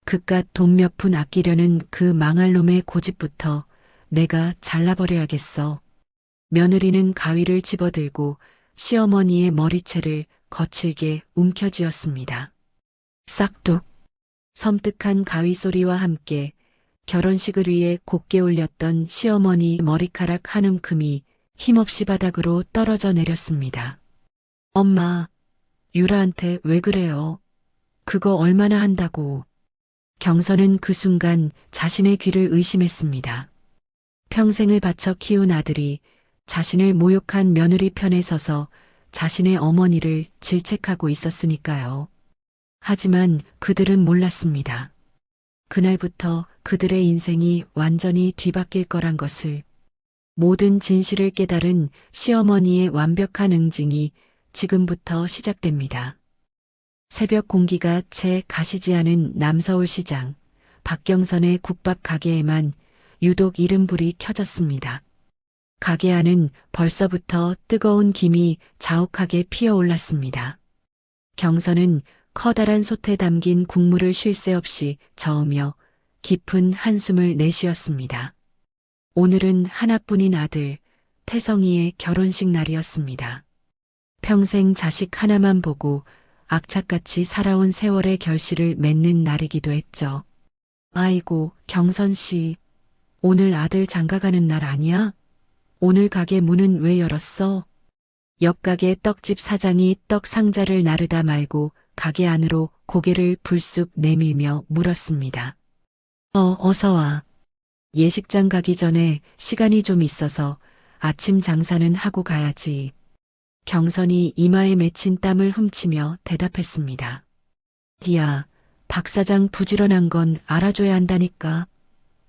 그깟 돈 몇 푼 아끼려는 그 망할 놈의 고집부터 내가 잘라버려야겠어. 며느리는 가위를 집어들고 시어머니의 머리채를 거칠게 움켜쥐었습니다. 싹둑. 섬뜩한 가위 소리와 함께 결혼식을 위해 곧게 올렸던 시어머니 머리카락 한 움큼이 힘없이 바닥으로 떨어져 내렸습니다. 엄마, 유라한테 왜 그래요? 그거 얼마나 한다고. 경선은 그 순간 자신의 귀를 의심했습니다. 평생을 바쳐 키운 아들이 자신을 모욕한 며느리 편에 서서 자신의 어머니를 질책하고 있었으니까요. 하지만 그들은 몰랐습니다. 그날부터 그들의 인생이 완전히 뒤바뀔 거란 것을. 모든 진실을 깨달은 시어머니의 완벽한 응징이 지금부터 시작됩니다. 새벽 공기가 채 가시지 않은 남서울시장, 박경선의 국밥 가게에만 유독 이른 불이 켜졌습니다. 가게 안은 벌써부터 뜨거운 김이 자욱하게 피어올랐습니다. 경선은 커다란 솥에 담긴 국물을 쉴 새 없이 저으며 깊은 한숨을 내쉬었습니다. 오늘은 하나뿐인 아들, 태성이의 결혼식 날이었습니다. 평생 자식 하나만 보고 악착같이 살아온 세월의 결실을 맺는 날이기도 했죠. 아이고, 경선 씨. 오늘 아들 장가가는 날 아니야? 오늘 가게 문은 왜 열었어? 옆 가게 떡집 사장이 떡 상자를 나르다 말고 가게 안으로 고개를 불쑥 내밀며 물었습니다. 어서 와. 예식장 가기 전에 시간이 좀 있어서 아침 장사는 하고 가야지. 경선이 이마에 맺힌 땀을 훔치며 대답했습니다. 디야, 박 사장 부지런한 건 알아줘야 한다니까.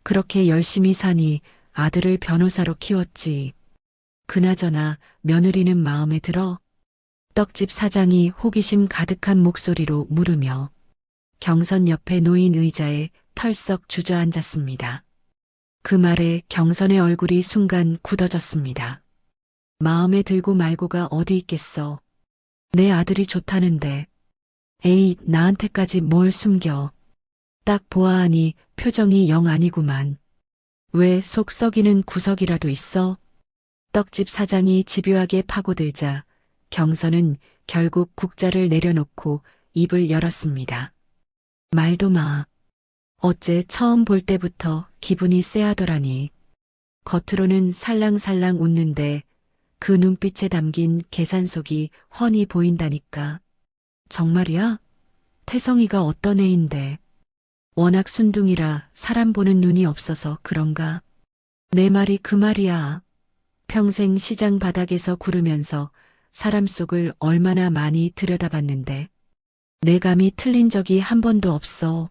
그렇게 열심히 사니 아들을 변호사로 키웠지. 그나저나 며느리는 마음에 들어? 떡집 사장이 호기심 가득한 목소리로 물으며 경선 옆에 놓인 의자에 털썩 주저앉았습니다. 그 말에 경선의 얼굴이 순간 굳어졌습니다. 마음에 들고 말고가 어디 있겠어. 내 아들이 좋다는데. 에이, 나한테까지 뭘 숨겨. 딱 보아하니 표정이 영 아니구만. 왜 속 썩이는 구석이라도 있어? 떡집 사장이 집요하게 파고들자 경선은 결국 국자를 내려놓고 입을 열었습니다. 말도 마. 어째 처음 볼 때부터 기분이 쎄하더라니. 겉으로는 살랑살랑 웃는데 그 눈빛에 담긴 계산속이 훤히 보인다니까. 정말이야? 태성이가 어떤 애인데. 워낙 순둥이라 사람 보는 눈이 없어서 그런가? 내 말이 그 말이야. 평생 시장 바닥에서 구르면서 사람 속을 얼마나 많이 들여다봤는데 내 감이 틀린 적이 한 번도 없어.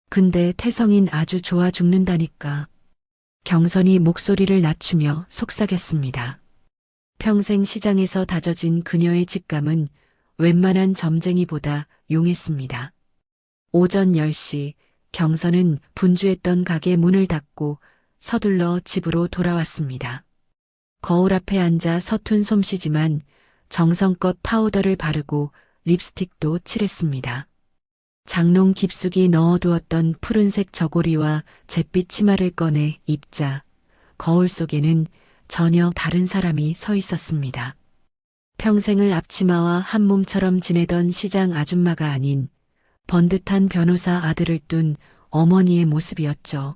근데 태성인 아주 좋아 죽는다니까. 경선이 목소리를 낮추며 속삭였습니다. 평생 시장에서 다져진 그녀의 직감은 웬만한 점쟁이보다 용했습니다. 오전 10시 경선은 분주했던 가게 문을 닫고 서둘러 집으로 돌아왔습니다. 거울 앞에 앉아 서툰 솜씨지만 정성껏 파우더를 바르고 립스틱도 칠했습니다. 장롱 깊숙이 넣어두었던 푸른색 저고리와 잿빛 치마를 꺼내 입자 거울 속에는 전혀 다른 사람이 서 있었습니다. 평생을 앞치마와 한 몸처럼 지내던 시장 아줌마가 아닌 번듯한 변호사 아들을 둔 어머니의 모습이었죠.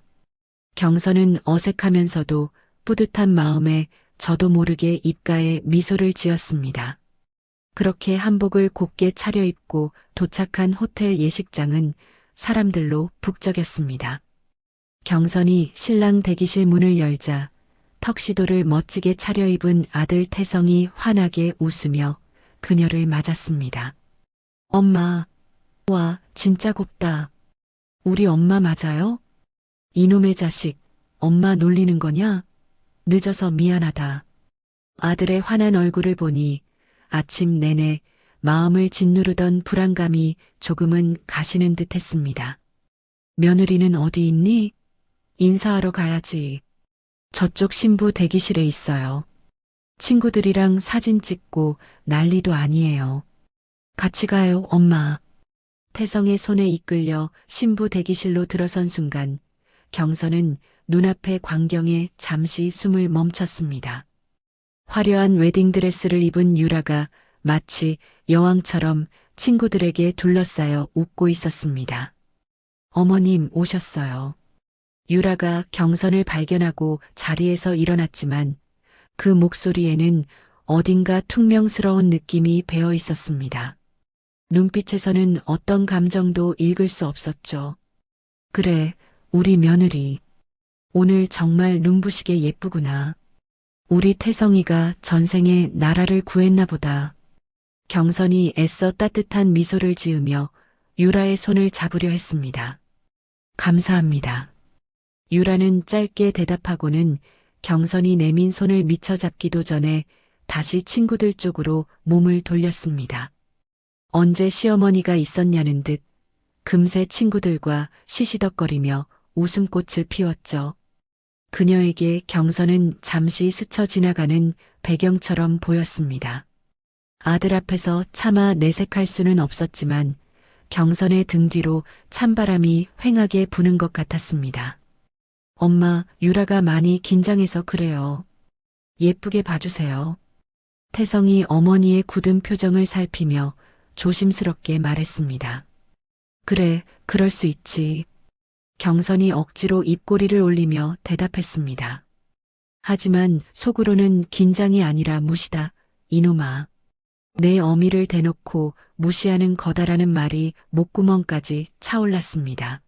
경선은 어색하면서도 뿌듯한 마음에 저도 모르게 입가에 미소를 지었습니다. 그렇게 한복을 곱게 차려입고 도착한 호텔 예식장은 사람들로 북적였습니다. 경선이 신랑 대기실 문을 열자 턱시도를 멋지게 차려입은 아들 태성이 환하게 웃으며 그녀를 맞았습니다. 엄마, 와, 진짜 곱다. 우리 엄마 맞아요? 이놈의 자식, 엄마 놀리는 거냐? 늦어서 미안하다. 아들의 환한 얼굴을 보니 아침 내내 마음을 짓누르던 불안감이 조금은 가시는 듯 했습니다. 며느리는 어디 있니? 인사하러 가야지. 저쪽 신부 대기실에 있어요. 친구들이랑 사진 찍고 난리도 아니에요. 같이 가요, 엄마. 태성의 손에 이끌려 신부 대기실로 들어선 순간 경선은 눈앞의 광경에 잠시 숨을 멈췄습니다. 화려한 웨딩드레스를 입은 유라가 마치 여왕처럼 친구들에게 둘러싸여 웃고 있었습니다. 어머님 오셨어요. 유라가 경선을 발견하고 자리에서 일어났지만 그 목소리에는 어딘가 퉁명스러운 느낌이 배어 있었습니다. 눈빛에서는 어떤 감정도 읽을 수 없었죠. 그래, 우리 며느리. 오늘 정말 눈부시게 예쁘구나. 우리 태성이가 전생에 나라를 구했나 보다. 경선이 애써 따뜻한 미소를 지으며 유라의 손을 잡으려 했습니다. 감사합니다. 유라는 짧게 대답하고는 경선이 내민 손을 미처 잡기도 전에 다시 친구들 쪽으로 몸을 돌렸습니다. 언제 시어머니가 있었냐는 듯 금세 친구들과 시시덕거리며 웃음꽃을 피웠죠. 그녀에게 경선은 잠시 스쳐 지나가는 배경처럼 보였습니다. 아들 앞에서 차마 내색할 수는 없었지만 경선의 등 뒤로 찬바람이 휑하게 부는 것 같았습니다. 엄마, 유라가 많이 긴장해서 그래요. 예쁘게 봐주세요. 태성이 어머니의 굳은 표정을 살피며 조심스럽게 말했습니다. 그래, 그럴 수 있지. 경선이 억지로 입꼬리를 올리며 대답했습니다. 하지만 속으로는 긴장이 아니라 무시다. 이놈아. 내 어미를 대놓고 무시하는 거다라는 말이 목구멍까지 차올랐습니다.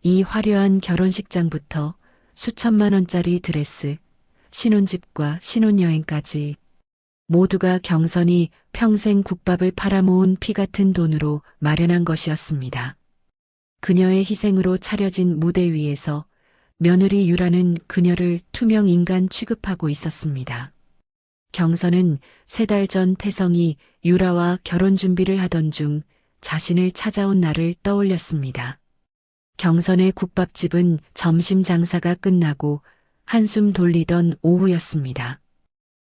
이 화려한 결혼식장부터 수천만 원짜리 드레스, 신혼집과 신혼여행까지 모두가 경선이 평생 국밥을 팔아모은 피 같은 돈으로 마련한 것이었습니다. 그녀의 희생으로 차려진 무대 위에서 며느리 유라는 그녀를 투명 인간 취급하고 있었습니다. 경선은 3달 전 태성이 유라와 결혼 준비를 하던 중 자신을 찾아온 날을 떠올렸습니다. 경선의 국밥집은 점심 장사가 끝나고 한숨 돌리던 오후였습니다.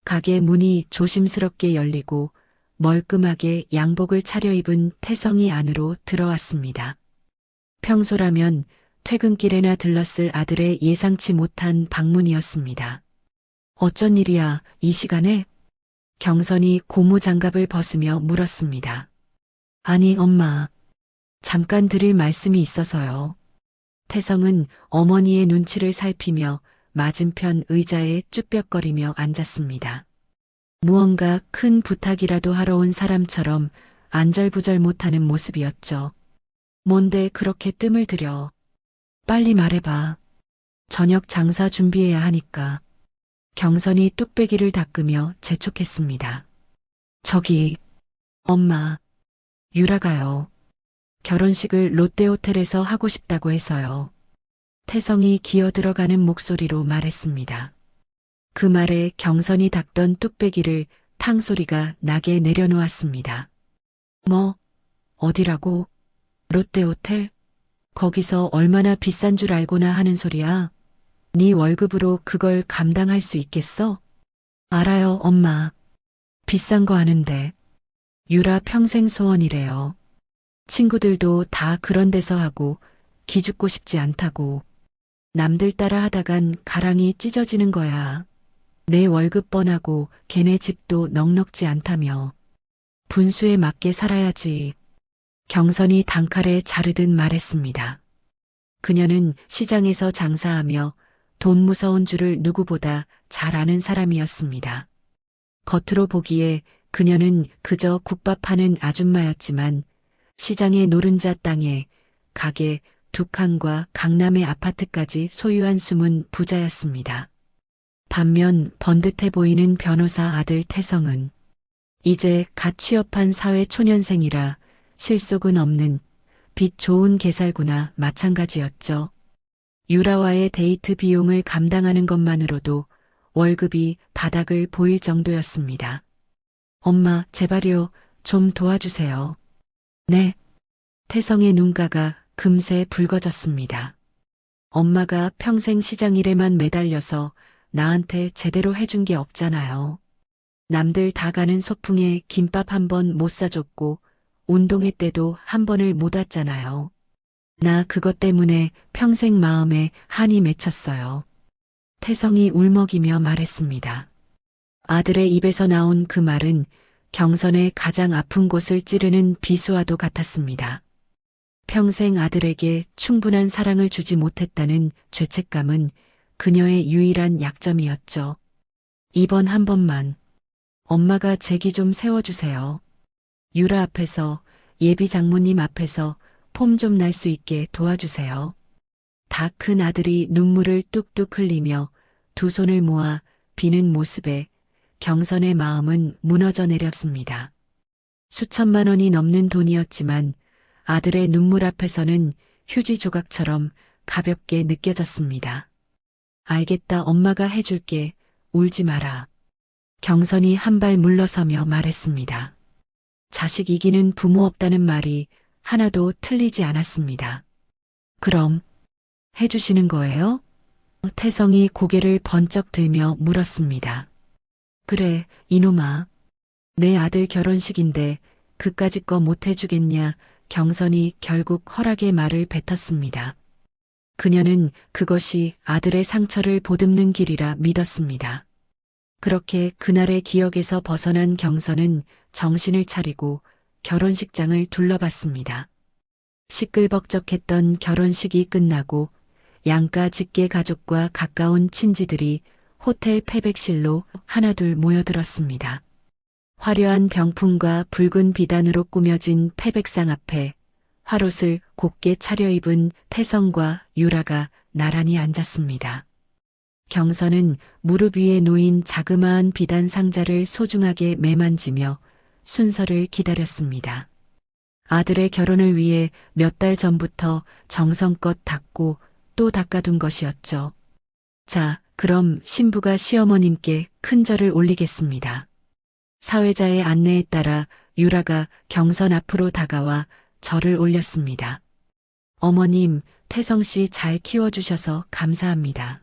가게 문이 조심스럽게 열리고 멀끔하게 양복을 차려입은 태성이 안으로 들어왔습니다. 평소라면 퇴근길에나 들렀을 아들의 예상치 못한 방문이었습니다. 어쩐 일이야, 이 시간에? 경선이 고무장갑을 벗으며 물었습니다. 아니, 엄마. 잠깐 드릴 말씀이 있어서요. 태성은 어머니의 눈치를 살피며 맞은편 의자에 쭈뼛거리며 앉았습니다. 무언가 큰 부탁이라도 하러 온 사람처럼 안절부절 못하는 모습이었죠. 뭔데 그렇게 뜸을 들여. 빨리 말해봐. 저녁 장사 준비해야 하니까. 경선이 뚝배기를 닦으며 재촉했습니다. 저기, 엄마, 유라가요. 결혼식을 롯데호텔에서 하고 싶다고 해서요. 태성이 기어들어가는 목소리로 말했습니다. 그 말에 경선이 닦던 뚝배기를 탕소리가 나게 내려놓았습니다. 뭐, 어디라고? 롯데호텔? 거기서 얼마나 비싼 줄 알고나 하는 소리야? 네 월급으로 그걸 감당할 수 있겠어? 알아요, 엄마. 비싼 거 아는데. 유라 평생 소원이래요. 친구들도 다 그런 데서 하고 기죽고 싶지 않다고. 남들 따라 하다간 가랑이 찢어지는 거야. 내 월급 뻔하고 걔네 집도 넉넉지 않다며. 분수에 맞게 살아야지. 경선이 단칼에 자르듯 말했습니다. 그녀는 시장에서 장사하며 돈 무서운 줄을 누구보다 잘 아는 사람이었습니다. 겉으로 보기에 그녀는 그저 국밥 파는 아줌마였지만 시장의 노른자 땅에 가게 2칸과 강남의 아파트까지 소유한 숨은 부자였습니다. 반면 번듯해 보이는 변호사 아들 태성은 이제 갓 취업한 사회 초년생이라 실속은 없는 빚 좋은 개살구나 마찬가지였죠. 유라와의 데이트 비용을 감당하는 것만으로도 월급이 바닥을 보일 정도였습니다. 엄마, 제발요, 좀 도와주세요. 네. 태성의 눈가가 금세 붉어졌습니다. 엄마가 평생 시장 일에만 매달려서 나한테 제대로 해준 게 없잖아요. 남들 다 가는 소풍에 김밥 한 번 못 사줬고 운동회 때도 한 번을 못 왔잖아요. 나 그것 때문에 평생 마음에 한이 맺혔어요. 태성이 울먹이며 말했습니다. 아들의 입에서 나온 그 말은 경선의 가장 아픈 곳을 찌르는 비수와도 같았습니다. 평생 아들에게 충분한 사랑을 주지 못했다는 죄책감은 그녀의 유일한 약점이었죠. 이번 한 번만 엄마가 제기 좀 세워주세요. 유라 앞에서, 예비 장모님 앞에서 폼 좀 날 수 있게 도와주세요. 다 큰 아들이 눈물을 뚝뚝 흘리며 두 손을 모아 비는 모습에 경선의 마음은 무너져 내렸습니다. 수천만 원이 넘는 돈이었지만 아들의 눈물 앞에서는 휴지 조각처럼 가볍게 느껴졌습니다. 알겠다, 엄마가 해줄게. 울지 마라. 경선이 한 발 물러서며 말했습니다. 자식 이기는 부모 없다는 말이 하나도 틀리지 않았습니다. 그럼 해주시는 거예요? 태성이 고개를 번쩍 들며 물었습니다. 그래, 이놈아. 내 아들 결혼식인데 그까짓 거 못 해주겠냐. 경선이 결국 허락의 말을 뱉었습니다. 그녀는 그것이 아들의 상처를 보듬는 길이라 믿었습니다. 그렇게 그날의 기억에서 벗어난 경선은 정신을 차리고 결혼식장을 둘러봤습니다. 시끌벅적했던 결혼식이 끝나고 양가 직계 가족과 가까운 친지들이 호텔 패백실로 하나둘 모여들었습니다. 화려한 병풍과 붉은 비단으로 꾸며진 패백상 앞에 화롯을 곱게 차려입은 태성과 유라가 나란히 앉았습니다. 경선은 무릎 위에 놓인 자그마한 비단 상자를 소중하게 매만지며 순서를 기다렸습니다. 아들의 결혼을 위해 몇 달 전부터 정성껏 닦고 또 닦아둔 것이었죠. 자, 그럼 신부가 시어머님께 큰 절을 올리겠습니다. 사회자의 안내에 따라 유라가 경선 앞으로 다가와 절을 올렸습니다. 어머님, 태성씨 잘 키워주셔서 감사합니다.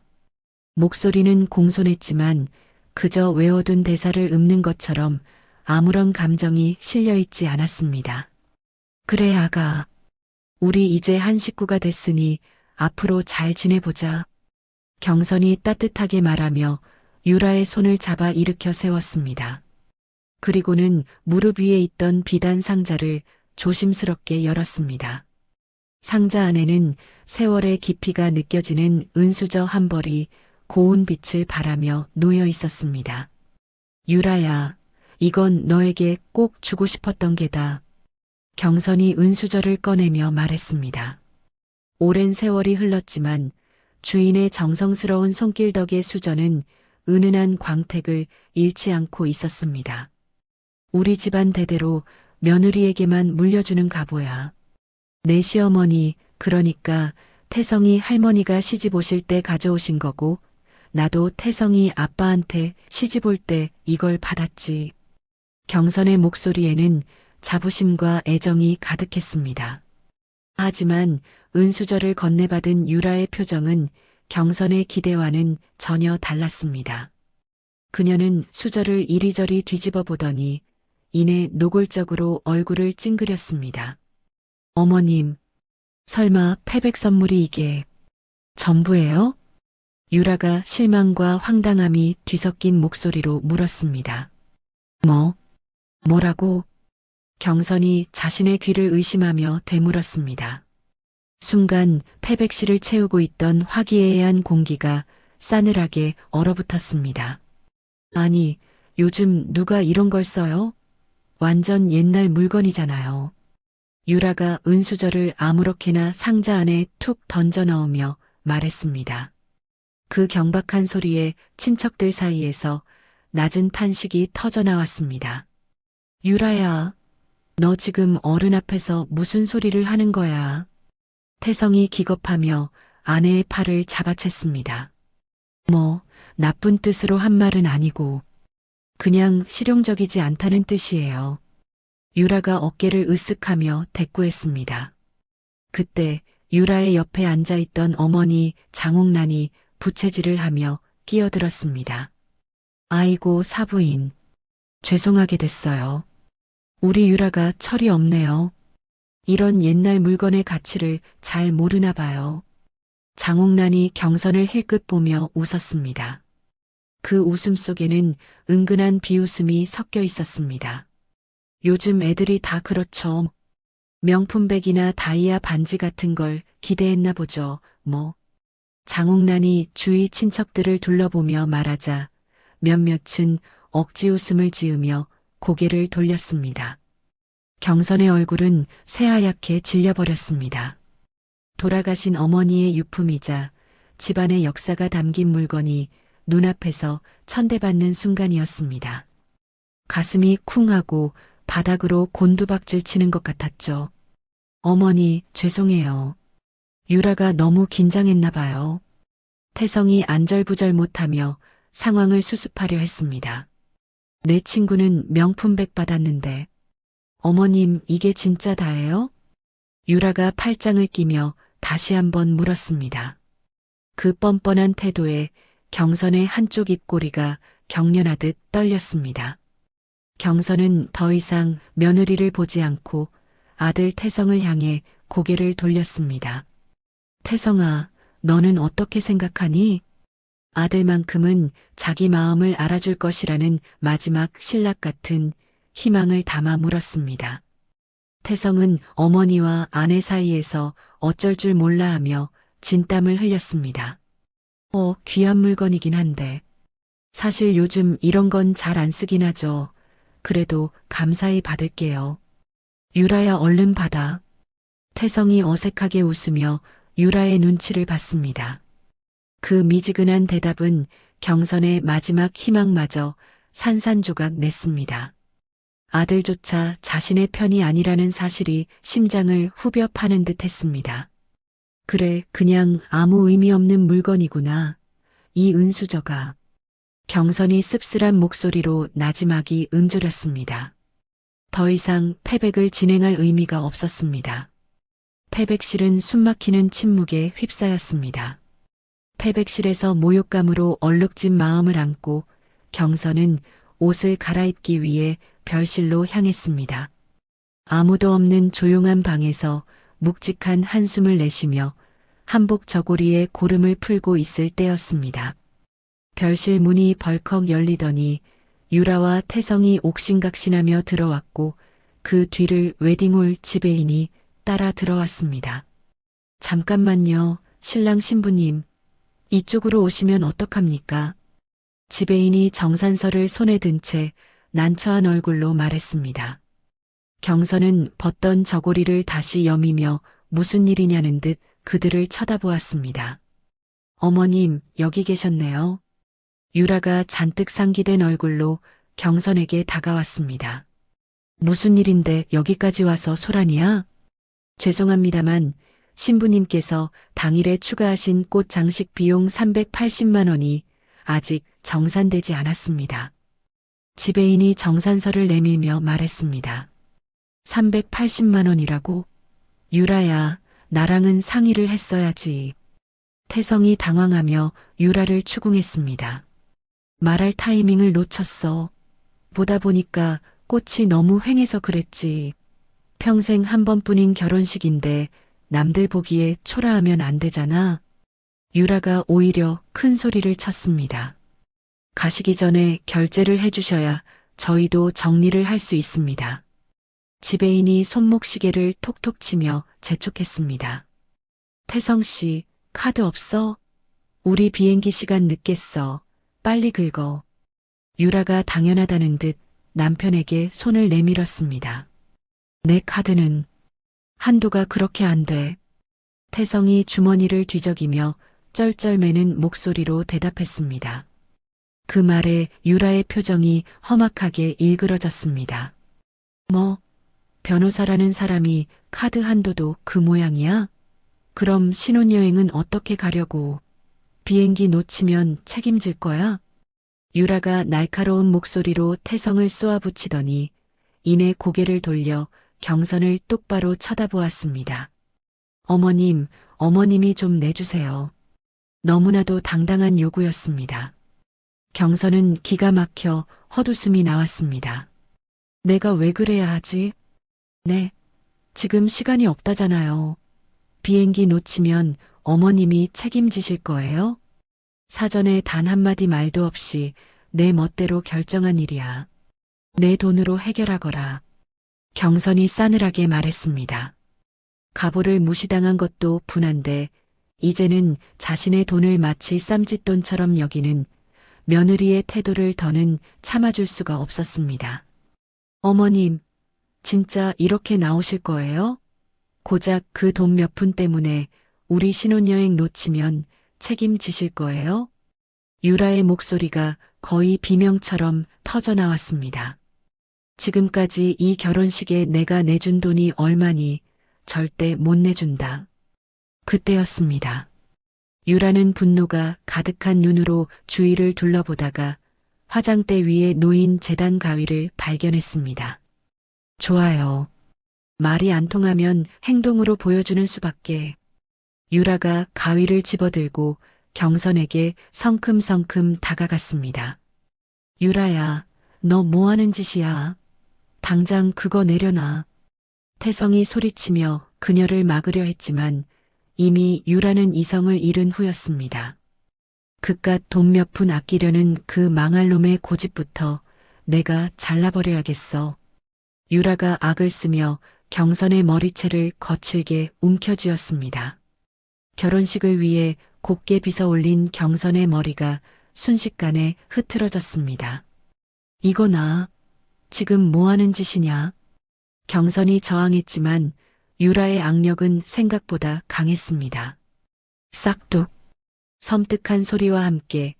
목소리는 공손했지만 그저 외워둔 대사를 읊는 것처럼 아무런 감정이 실려있지 않았습니다. 그래, 아가. 우리 이제 한 식구가 됐으니 앞으로 잘 지내보자. 경선이 따뜻하게 말하며 유라의 손을 잡아 일으켜 세웠습니다. 그리고는 무릎 위에 있던 비단 상자를 조심스럽게 열었습니다. 상자 안에는 세월의 깊이가 느껴지는 은수저 한 벌이 고운 빛을 발하며 놓여 있었습니다. 유라야, 이건 너에게 꼭 주고 싶었던 게다. 경선이 은수저를 꺼내며 말했습니다. 오랜 세월이 흘렀지만 주인의 정성스러운 손길 덕에 수저는 은은한 광택을 잃지 않고 있었습니다. 우리 집안 대대로 며느리에게만 물려주는 갑오야. 내 시어머니, 그러니까 태성이 할머니가 시집 오실 때 가져오신 거고 나도 태성이 아빠한테 시집 올 때 이걸 받았지. 경선의 목소리에는 자부심과 애정이 가득했습니다. 하지만 은수저를 건네받은 유라의 표정은 경선의 기대와는 전혀 달랐습니다. 그녀는 수저를 이리저리 뒤집어 보더니 이내 노골적으로 얼굴을 찡그렸습니다. 어머님, 설마 패백 선물이 이게 전부예요? 유라가 실망과 황당함이 뒤섞인 목소리로 물었습니다. 뭐라고? 경선이 자신의 귀를 의심하며 되물었습니다. 순간 패백실을 채우고 있던 화기애애한 공기가 싸늘하게 얼어붙었습니다. 아니, 요즘 누가 이런 걸 써요? 완전 옛날 물건이잖아요. 유라가 은수저를 아무렇게나 상자 안에 툭 던져 넣으며 말했습니다. 그 경박한 소리에 친척들 사이에서 낮은 탄식이 터져 나왔습니다. 유라야, 너 지금 어른 앞에서 무슨 소리를 하는 거야? 태성이 기겁하며 아내의 팔을 잡아챘습니다. 나쁜 뜻으로 한 말은 아니고 그냥 실용적이지 않다는 뜻이에요. 유라가 어깨를 으쓱하며 대꾸했습니다. 그때 유라의 옆에 앉아있던 어머니 장옥란이 부채질을 하며 끼어들었습니다. 아이고, 사부인. 죄송하게 됐어요. 우리 유라가 철이 없네요. 이런 옛날 물건의 가치를 잘 모르나 봐요. 장옥란이 경선을 힐끗 보며 웃었습니다. 그 웃음 속에는 은근한 비웃음이 섞여 있었습니다. 요즘 애들이 다 그렇죠. 명품백이나 다이아 반지 같은 걸 기대했나 보죠, 뭐. 장옥란이 주위 친척들을 둘러보며 말하자 몇몇은 억지 웃음을 지으며 고개를 돌렸습니다. 경선의 얼굴은 새하얗게 질려버렸습니다. 돌아가신 어머니의 유품이자 집안의 역사가 담긴 물건이 눈앞에서 천대받는 순간이었습니다. 가슴이 쿵하고 바닥으로 곤두박질 치는 것 같았죠. 어머니, 죄송해요. 유라가 너무 긴장했나 봐요. 태성이 안절부절 못하며 상황을 수습하려 했습니다. 내 친구는 명품백 받았는데 어머님 이게 진짜 다예요? 유라가 팔짱을 끼며 다시 한번 물었습니다. 그 뻔뻔한 태도에 경선의 한쪽 입꼬리가 경련하듯 떨렸습니다. 경선은 더 이상 며느리를 보지 않고 아들 태성을 향해 고개를 돌렸습니다. 태성아, 너는 어떻게 생각하니? 아들만큼은 자기 마음을 알아줄 것이라는 마지막 신락 같은 희망을 담아 물었습니다. 태성은 어머니와 아내 사이에서 어쩔 줄 몰라 하며 진땀을 흘렸습니다. 귀한 물건이긴 한데. 사실 요즘 이런 건 잘 안 쓰긴 하죠. 그래도 감사히 받을게요. 유라야 얼른 받아. 태성이 어색하게 웃으며 유라의 눈치를 봤습니다. 그 미지근한 대답은 경선의 마지막 희망마저 산산조각 냈습니다. 아들조차 자신의 편이 아니라는 사실이 심장을 후벼 파는 듯 했습니다. 그래, 그냥 아무 의미 없는 물건이구나. 이 은수저가. 경선이 씁쓸한 목소리로 나지막이 응조렸습니다. 더 이상 패백을 진행할 의미가 없었습니다. 패백실은 숨막히는 침묵에 휩싸였습니다. 패백실에서 모욕감으로 얼룩진 마음을 안고 경선은 옷을 갈아입기 위해 별실로 향했습니다. 아무도 없는 조용한 방에서 묵직한 한숨을 내쉬며 한복 저고리에 고름을 풀고 있을 때였습니다. 별실 문이 벌컥 열리더니 유라와 태성이 옥신각신하며 들어왔고 그 뒤를 웨딩홀 지배인이 따라 들어왔습니다. 잠깐만요, 신랑 신부님. 이쪽으로 오시면 어떡합니까? 지배인이 정산서를 손에 든 채 난처한 얼굴로 말했습니다. 경선은 벗던 저고리를 다시 여미며 무슨 일이냐는 듯 그들을 쳐다보았습니다. 어머님, 여기 계셨네요. 유라가 잔뜩 상기된 얼굴로 경선에게 다가왔습니다. 무슨 일인데 여기까지 와서 소란이야? 죄송합니다만 신부님께서 당일에 추가하신 꽃 장식 비용 380만 원이 아직 정산되지 않았습니다. 지배인이 정산서를 내밀며 말했습니다. 380만 원이라고? 유라야, 나랑은 상의를 했어야지. 태성이 당황하며 유라를 추궁했습니다. 말할 타이밍을 놓쳤어. 보다 보니까 꽃이 너무 휑해서 그랬지. 평생 한 번뿐인 결혼식인데 남들 보기에 초라하면 안 되잖아. 유라가 오히려 큰 소리를 쳤습니다. 가시기 전에 결제를 해주셔야 저희도 정리를 할 수 있습니다. 지배인이 손목시계를 톡톡 치며 재촉했습니다. 태성 씨, 카드 없어? 우리 비행기 시간 늦겠어. 빨리 긁어. 유라가 당연하다는 듯 남편에게 손을 내밀었습니다. 내 카드는 한도가 그렇게 안 돼. 태성이 주머니를 뒤적이며 쩔쩔매는 목소리로 대답했습니다. 그 말에 유라의 표정이 험악하게 일그러졌습니다. 뭐, 변호사라는 사람이 카드 한도도 그 모양이야? 그럼 신혼여행은 어떻게 가려고? 비행기 놓치면 책임질 거야? 유라가 날카로운 목소리로 태성을 쏘아붙이더니 이내 고개를 돌려 경선을 똑바로 쳐다보았습니다. 어머님, 어머님이 좀 내주세요. 너무나도 당당한 요구였습니다. 경선은 기가 막혀 헛웃음이 나왔습니다. 내가 왜 그래야 하지? 네, 지금 시간이 없다잖아요. 비행기 놓치면 어머님이 책임지실 거예요? 사전에 단 한마디 말도 없이 내 멋대로 결정한 일이야. 내 돈으로 해결하거라. 경선이 싸늘하게 말했습니다. 가보를 무시당한 것도 분한데 이제는 자신의 돈을 마치 쌈짓돈처럼 여기는 며느리의 태도를 더는 참아줄 수가 없었습니다. 어머님, 진짜 이렇게 나오실 거예요? 고작 그 돈 몇 푼 때문에 우리 신혼여행 놓치면 책임지실 거예요? 유라의 목소리가 거의 비명처럼 터져 나왔습니다. 지금까지 이 결혼식에 내가 내준 돈이 얼마니 절대 못 내준다. 그때였습니다. 유라는 분노가 가득한 눈으로 주위를 둘러보다가 화장대 위에 놓인 재단 가위를 발견했습니다. 좋아요. 말이 안 통하면 행동으로 보여주는 수밖에. 유라가 가위를 집어들고 경선에게 성큼성큼 다가갔습니다. 유라야, 너 뭐 하는 짓이야? 당장 그거 내려놔. 태성이 소리치며 그녀를 막으려 했지만 이미 유라는 이성을 잃은 후였습니다. 그깟 돈 몇 푼 아끼려는 그 망할 놈의 고집부터 내가 잘라버려야겠어. 유라가 악을 쓰며 경선의 머리채를 거칠게 움켜쥐었습니다. 결혼식을 위해 곱게 빗어올린 경선의 머리가 순식간에 흐트러졌습니다. 이거나 지금 뭐 하는 짓이냐? 경선이 저항했지만 유라의 악력은 생각보다 강했습니다. 싹둑. 섬뜩한 소리와 함께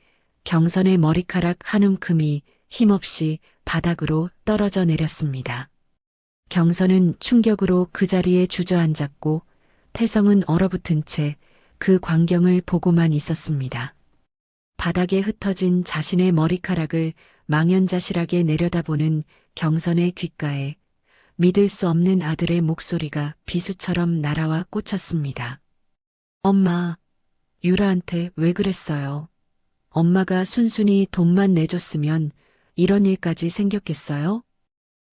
경선의 머리카락 한 움큼이 힘없이 바닥으로 떨어져 내렸습니다. 경선은 충격으로 그 자리에 주저앉았고 태성은 얼어붙은 채 그 광경을 보고만 있었습니다. 바닥에 흩어진 자신의 머리카락을 망연자실하게 내려다보는 경선의 귓가에 믿을 수 없는 아들의 목소리가 비수처럼 날아와 꽂혔습니다. 엄마, 유라한테 왜 그랬어요? 엄마가 순순히 돈만 내줬으면 이런 일까지 생겼겠어요?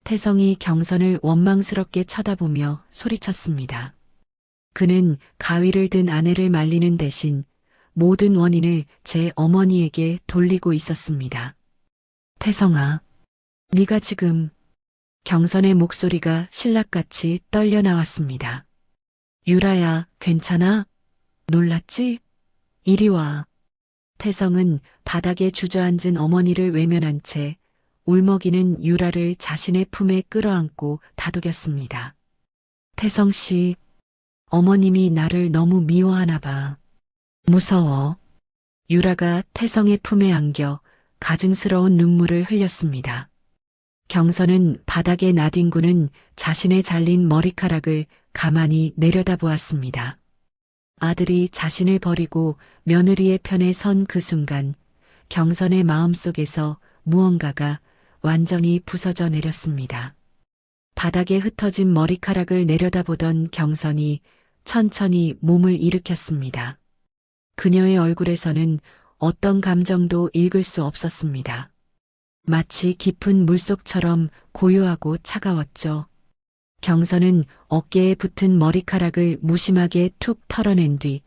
태성이 경선을 원망스럽게 쳐다보며 소리쳤습니다. 그는 가위를 든 아내를 말리는 대신 모든 원인을 제 어머니에게 돌리고 있었습니다. 태성아, 네가 지금. 경선의 목소리가 신락같이 떨려 나왔습니다. 유라야, 괜찮아? 놀랐지? 이리 와. 태성은 바닥에 주저앉은 어머니를 외면한 채 울먹이는 유라를 자신의 품에 끌어안고 다독였습니다. 태성 씨, 어머님이 나를 너무 미워하나 봐. 무서워. 유라가 태성의 품에 안겨 가증스러운 눈물을 흘렸습니다. 경선은 바닥에 나뒹구는 자신의 잘린 머리카락을 가만히 내려다보았습니다. 아들이 자신을 버리고 며느리의 편에 선 그 순간 경선의 마음속에서 무언가가 완전히 부서져 내렸습니다. 바닥에 흩어진 머리카락을 내려다보던 경선이 천천히 몸을 일으켰습니다. 그녀의 얼굴에서는 어떤 감정도 읽을 수 없었습니다. 마치 깊은 물속처럼 고요하고 차가웠죠. 경선은 어깨에 붙은 머리카락을 무심하게 툭 털어낸 뒤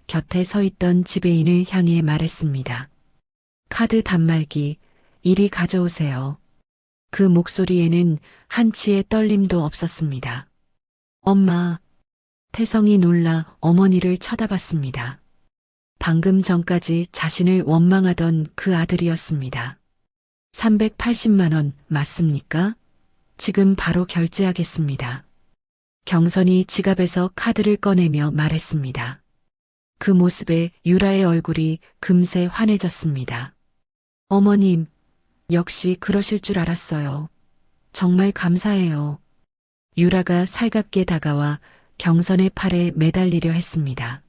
곁에 서 있던 지배인을 향해 말했습니다. 카드 단말기, 이리 가져오세요. 그 목소리에는 한치의 떨림도 없었습니다. 엄마, 태성이 놀라 어머니를 쳐다봤습니다. 방금 전까지 자신을 원망하던 그 아들이었습니다. 380만 원 맞습니까? 지금 바로 결제하겠습니다. 경선이 지갑에서 카드를 꺼내며 말했습니다. 그 모습에 유라의 얼굴이 금세 환해졌습니다. 어머님, 역시 그러실 줄 알았어요. 정말 감사해요. 유라가 살갑게 다가와 경선의 팔에 매달리려 했습니다.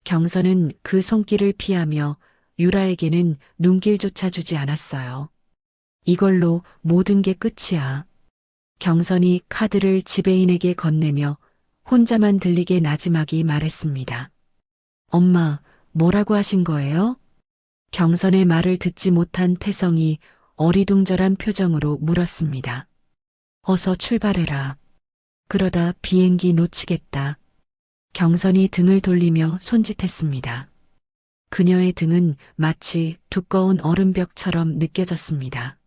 경선은 그 손길을 피하며 유라에게는 눈길조차 주지 않았어요. 이걸로 모든 게 끝이야. 경선이 카드를 지배인에게 건네며 혼자만 들리게 나지막이 말했습니다. 엄마, 뭐라고 하신 거예요? 경선의 말을 듣지 못한 태성이 어리둥절한 표정으로 물었습니다. 어서 출발해라. 그러다 비행기 놓치겠다. 경선이 등을 돌리며 손짓했습니다. 그녀의 등은 마치 두꺼운 얼음벽처럼 느껴졌습니다.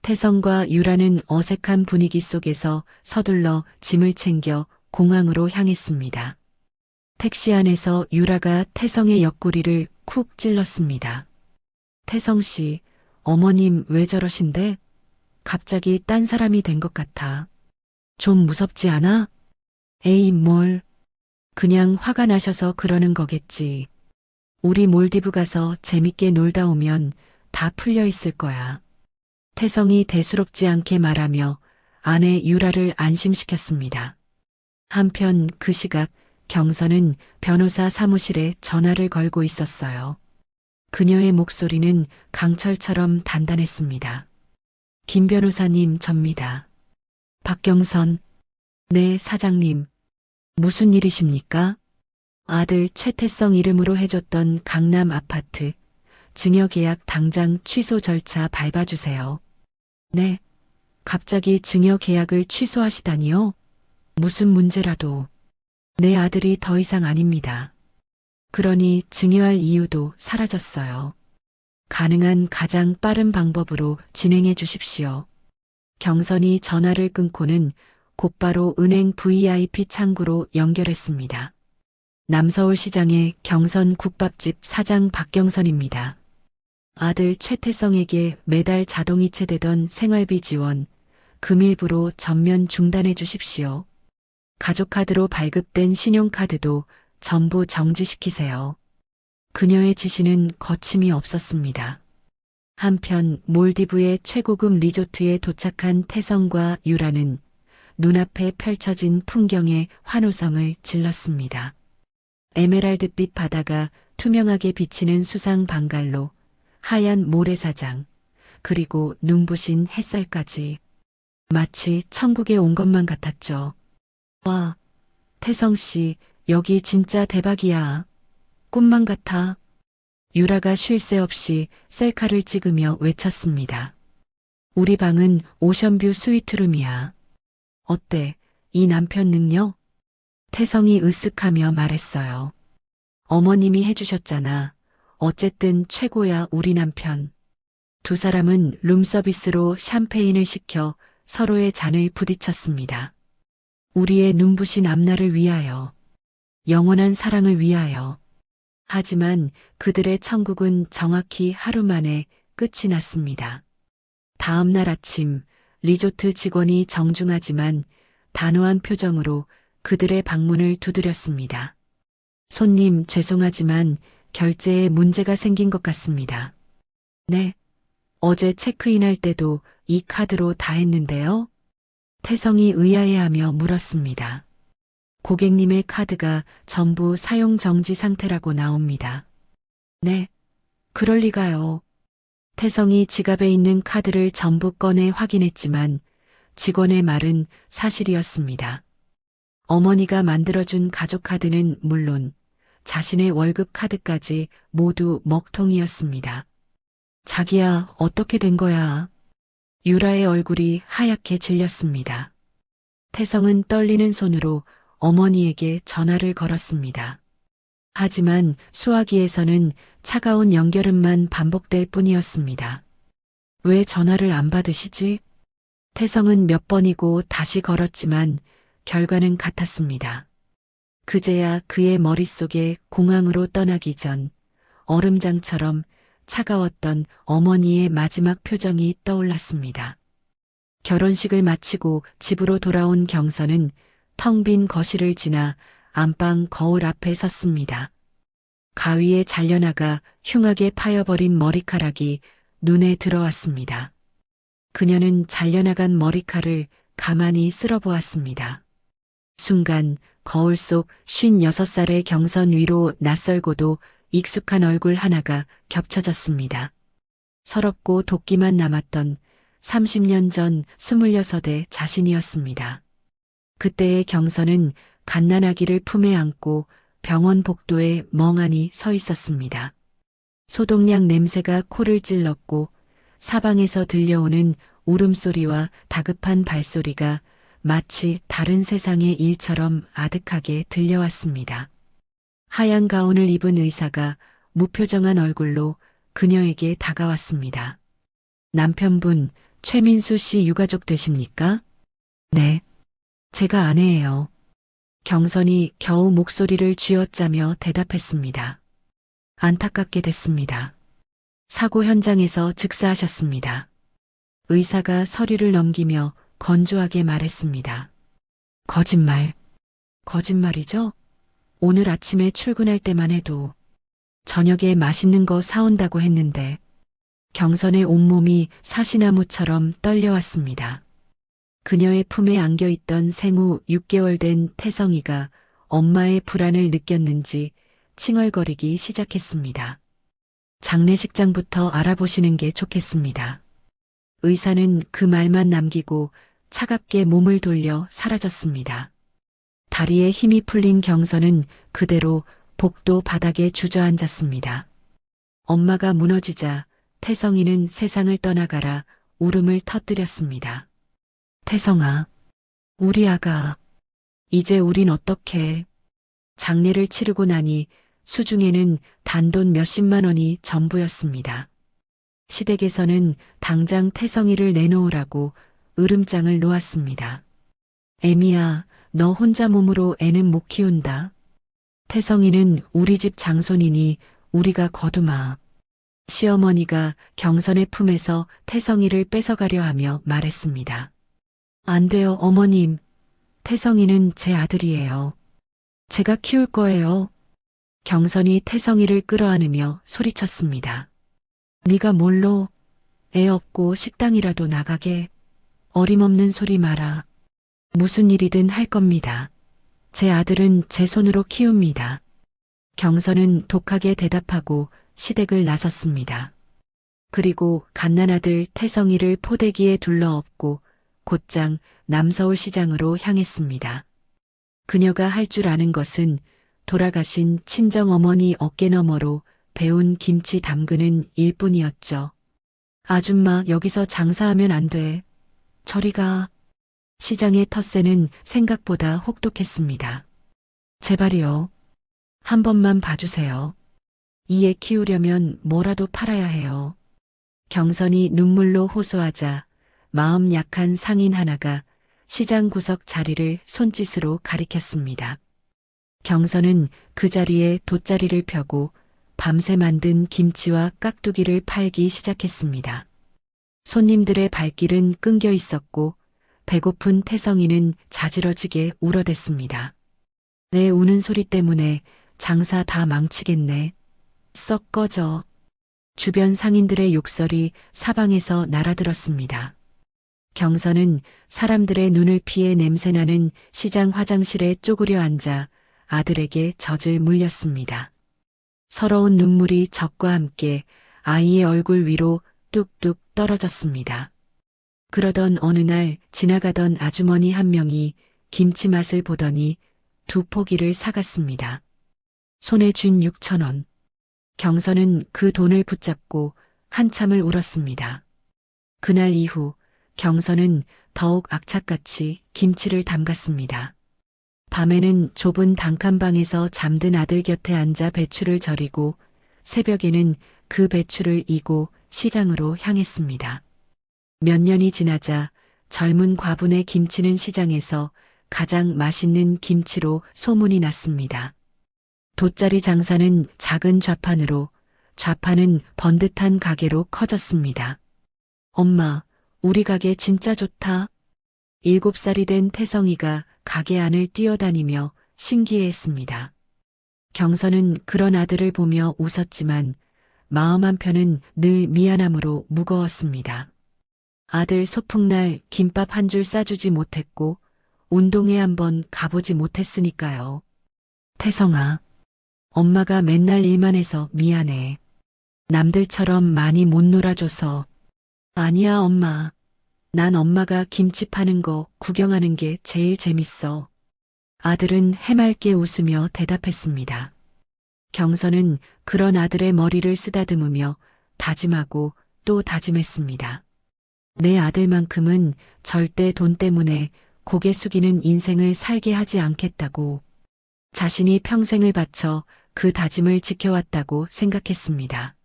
태성과 유라는 어색한 분위기 속에서 서둘러 짐을 챙겨 공항으로 향했습니다. 택시 안에서 유라가 태성의 옆구리를 쿡 찔렀습니다. 태성 씨, 어머님 왜 저러신데? 갑자기 딴 사람이 된 것 같아. 좀 무섭지 않아? 에이, 뭘. 그냥 화가 나셔서 그러는 거겠지. 우리 몰디브 가서 재밌게 놀다 오면 다 풀려 있을 거야. 태성이 대수롭지 않게 말하며 아내 유라를 안심시켰습니다. 한편 그 시각 경선은 변호사 사무실에 전화를 걸고 있었어요. 그녀의 목소리는 강철처럼 단단했습니다. 김 변호사님, 접니다. 박경선. 네, 사장님. 무슨 일이십니까? 아들 최태성 이름으로 해줬던 강남 아파트. 증여계약 당장 취소 절차 밟아주세요. 네. 갑자기 증여계약을 취소하시다니요? 무슨 문제라도. 내 아들이 더 이상 아닙니다. 그러니 증여할 이유도 사라졌어요. 가능한 가장 빠른 방법으로 진행해 주십시오. 경선이 전화를 끊고는 곧바로 은행 VIP 창구로 연결했습니다. 남서울시장의 경선 국밥집 사장 박경선입니다. 아들 최태성에게 매달 자동이체되던 생활비 지원, 금일부로 전면 중단해 주십시오. 가족카드로 발급된 신용카드도 전부 정지시키세요. 그녀의 지시는 거침이 없었습니다. 한편 몰디브의 최고급 리조트에 도착한 태성과 유라는 눈앞에 펼쳐진 풍경에 환호성을 질렀습니다. 에메랄드빛 바다가 투명하게 비치는 수상 방갈로, 하얀 모래사장, 그리고 눈부신 햇살까지 마치 천국에 온 것만 같았죠. 와, 태성씨, 여기 진짜 대박이야. 꿈만 같아. 유라가 쉴 새 없이 셀카를 찍으며 외쳤습니다. 우리 방은 오션뷰 스위트룸이야. 어때, 이 남편 능력? 태성이 으쓱하며 말했어요. 어머님이 해주셨잖아. 어쨌든 최고야, 우리 남편. 두 사람은 룸서비스로 샴페인을 시켜 서로의 잔을 부딪혔습니다. 우리의 눈부신 앞날을 위하여. 영원한 사랑을 위하여. 하지만 그들의 천국은 정확히 하루 만에 끝이 났습니다. 다음 날 아침 리조트 직원이 정중하지만 단호한 표정으로 그들의 방문을 두드렸습니다. 손님, 죄송하지만 결제에 문제가 생긴 것 같습니다. 네. 어제 체크인할 때도 이 카드로 다 했는데요. 태성이 의아해하며 물었습니다. 고객님의 카드가 전부 사용 정지 상태라고 나옵니다. 네. 그럴 리가요. 태성이 지갑에 있는 카드를 전부 꺼내 확인했지만 직원의 말은 사실이었습니다. 어머니가 만들어준 가족카드는 물론 자신의 월급 카드까지 모두 먹통이었습니다. 자기야, 어떻게 된 거야? 유라의 얼굴이 하얗게 질렸습니다. 태성은 떨리는 손으로 어머니에게 전화를 걸었습니다. 하지만 수화기에서는 차가운 연결음만 반복될 뿐이었습니다. 왜 전화를 안 받으시지? 태성은 몇 번이고 다시 걸었지만 결과는 같았습니다. 그제야 그의 머릿속에 공항으로 떠나기 전 얼음장처럼 차가웠던 어머니의 마지막 표정이 떠올랐습니다. 결혼식을 마치고 집으로 돌아온 경선은 텅 빈 거실을 지나 안방 거울 앞에 섰습니다. 가위에 잘려나가 흉하게 파여버린 머리카락이 눈에 들어왔습니다. 그녀는 잘려나간 머리칼을 가만히 쓸어보았습니다. 순간 거울 속 56살의 경선 위로 낯설고도 익숙한 얼굴 하나가 겹쳐졌습니다. 서럽고 도끼만 남았던 30년 전 26의 자신이었습니다. 그때의 경선은 갓난아기를 품에 안고 병원 복도에 멍하니 서 있었습니다. 소독약 냄새가 코를 찔렀고 사방에서 들려오는 울음소리와 다급한 발소리가 마치 다른 세상의 일처럼 아득하게 들려왔습니다. 하얀 가운을 입은 의사가 무표정한 얼굴로 그녀에게 다가왔습니다. 남편분, 최민수 씨 유가족 되십니까? 네. 제가 아내예요. 경선이 겨우 목소리를 쥐어짜며 대답했습니다. 안타깝게 됐습니다. 사고 현장에서 즉사하셨습니다. 의사가 서류를 넘기며 건조하게 말했습니다. 거짓말. 거짓말이죠? 오늘 아침에 출근할 때만 해도 저녁에 맛있는 거 사온다고 했는데 경선의 온몸이 사시나무처럼 떨려왔습니다. 그녀의 품에 안겨있던 생후 6개월 된 태성이가 엄마의 불안을 느꼈는지 칭얼거리기 시작했습니다. 장례식장부터 알아보시는 게 좋겠습니다. 의사는 그 말만 남기고 차갑게 몸을 돌려 사라졌습니다. 다리에 힘이 풀린 경선은 그대로 복도 바닥에 주저앉았습니다. 엄마가 무너지자 태성이는 세상을 떠나가라 울음을 터뜨렸습니다. 태성아, 우리 아가, 이제 우린 어떡해. 장례를 치르고 나니 수중에는 단돈 몇십만 원이 전부였습니다. 시댁에서는 당장 태성이를 내놓으라고 으름장을 놓았습니다. 애미야, 너 혼자 몸으로 애는 못 키운다. 태성이는 우리 집 장손이니 우리가 거두마. 시어머니가 경선의 품에서 태성이를 뺏어가려 하며 말했습니다. 안 돼요, 어머님. 태성이는 제 아들이에요. 제가 키울 거예요. 경선이 태성이를 끌어안으며 소리쳤습니다. 네가 뭘로 애 없고 식당이라도 나가게. 어림없는 소리 마라. 무슨 일이든 할 겁니다. 제 아들은 제 손으로 키웁니다. 경선은 독하게 대답하고 시댁을 나섰습니다. 그리고 갓난아들 태성이를 포대기에 둘러엎고 곧장 남서울시장으로 향했습니다. 그녀가 할 줄 아는 것은 돌아가신 친정어머니 어깨너머로 배운 김치 담그는 일뿐이었죠. 아줌마, 여기서 장사하면 안 돼. 저리 가. 시장의 텃세는 생각보다 혹독했습니다. 제발이요. 한 번만 봐주세요. 이 애 키우려면 뭐라도 팔아야 해요. 경선이 눈물로 호소하자 마음 약한 상인 하나가 시장 구석 자리를 손짓으로 가리켰습니다. 경선은 그 자리에 돗자리를 펴고 밤새 만든 김치와 깍두기를 팔기 시작했습니다. 손님들의 발길은 끊겨 있었고 배고픈 태성이는 자지러지게 울어댔습니다. 내 우는 소리 때문에 장사 다 망치겠네. 썩 꺼져. 주변 상인들의 욕설이 사방에서 날아들었습니다. 경선은 사람들의 눈을 피해 냄새나는 시장 화장실에 쪼그려 앉아 아들에게 젖을 물렸습니다. 서러운 눈물이 젖과 함께 아이의 얼굴 위로 뚝뚝 떨어졌습니다. 그러던 어느 날 지나가던 아주머니 한 명이 김치 맛을 보더니 2포기를 사갔습니다. 손에 쥔 6,000원. 경선은 그 돈을 붙잡고 한참을 울었습니다. 그날 이후 경선은 더욱 악착같이 김치를 담갔습니다. 밤에는 좁은 단칸방에서 잠든 아들 곁에 앉아 배추를 절이고 새벽에는 그 배추를 이고 시장으로 향했습니다. 몇 년이 지나자 젊은 과분의 김치는 시장에서 가장 맛있는 김치로 소문이 났습니다. 돗자리 장사는 작은 좌판으로, 좌판은 번듯한 가게로 커졌습니다. 엄마, 우리 가게 진짜 좋다. 7살이 된 태성이가 가게 안을 뛰어다니며 신기해했습니다. 경선은 그런 아들을 보며 웃었지만 마음 한편은 늘 미안함으로 무거웠습니다. 아들 소풍날 김밥 한 줄 싸주지 못했고 운동회 한번 가보지 못했으니까요. 태성아, 엄마가 맨날 일만 해서 미안해. 남들처럼 많이 못 놀아줘서. 아니야, 엄마. 난 엄마가 김치 파는 거 구경하는 게 제일 재밌어. 아들은 해맑게 웃으며 대답했습니다. 경선은 그런 아들의 머리를 쓰다듬으며 다짐하고 또 다짐했습니다. 내 아들만큼은 절대 돈 때문에 고개 숙이는 인생을 살게 하지 않겠다고, 자신이 평생을 바쳐 그 다짐을 지켜왔다고 생각했습니다.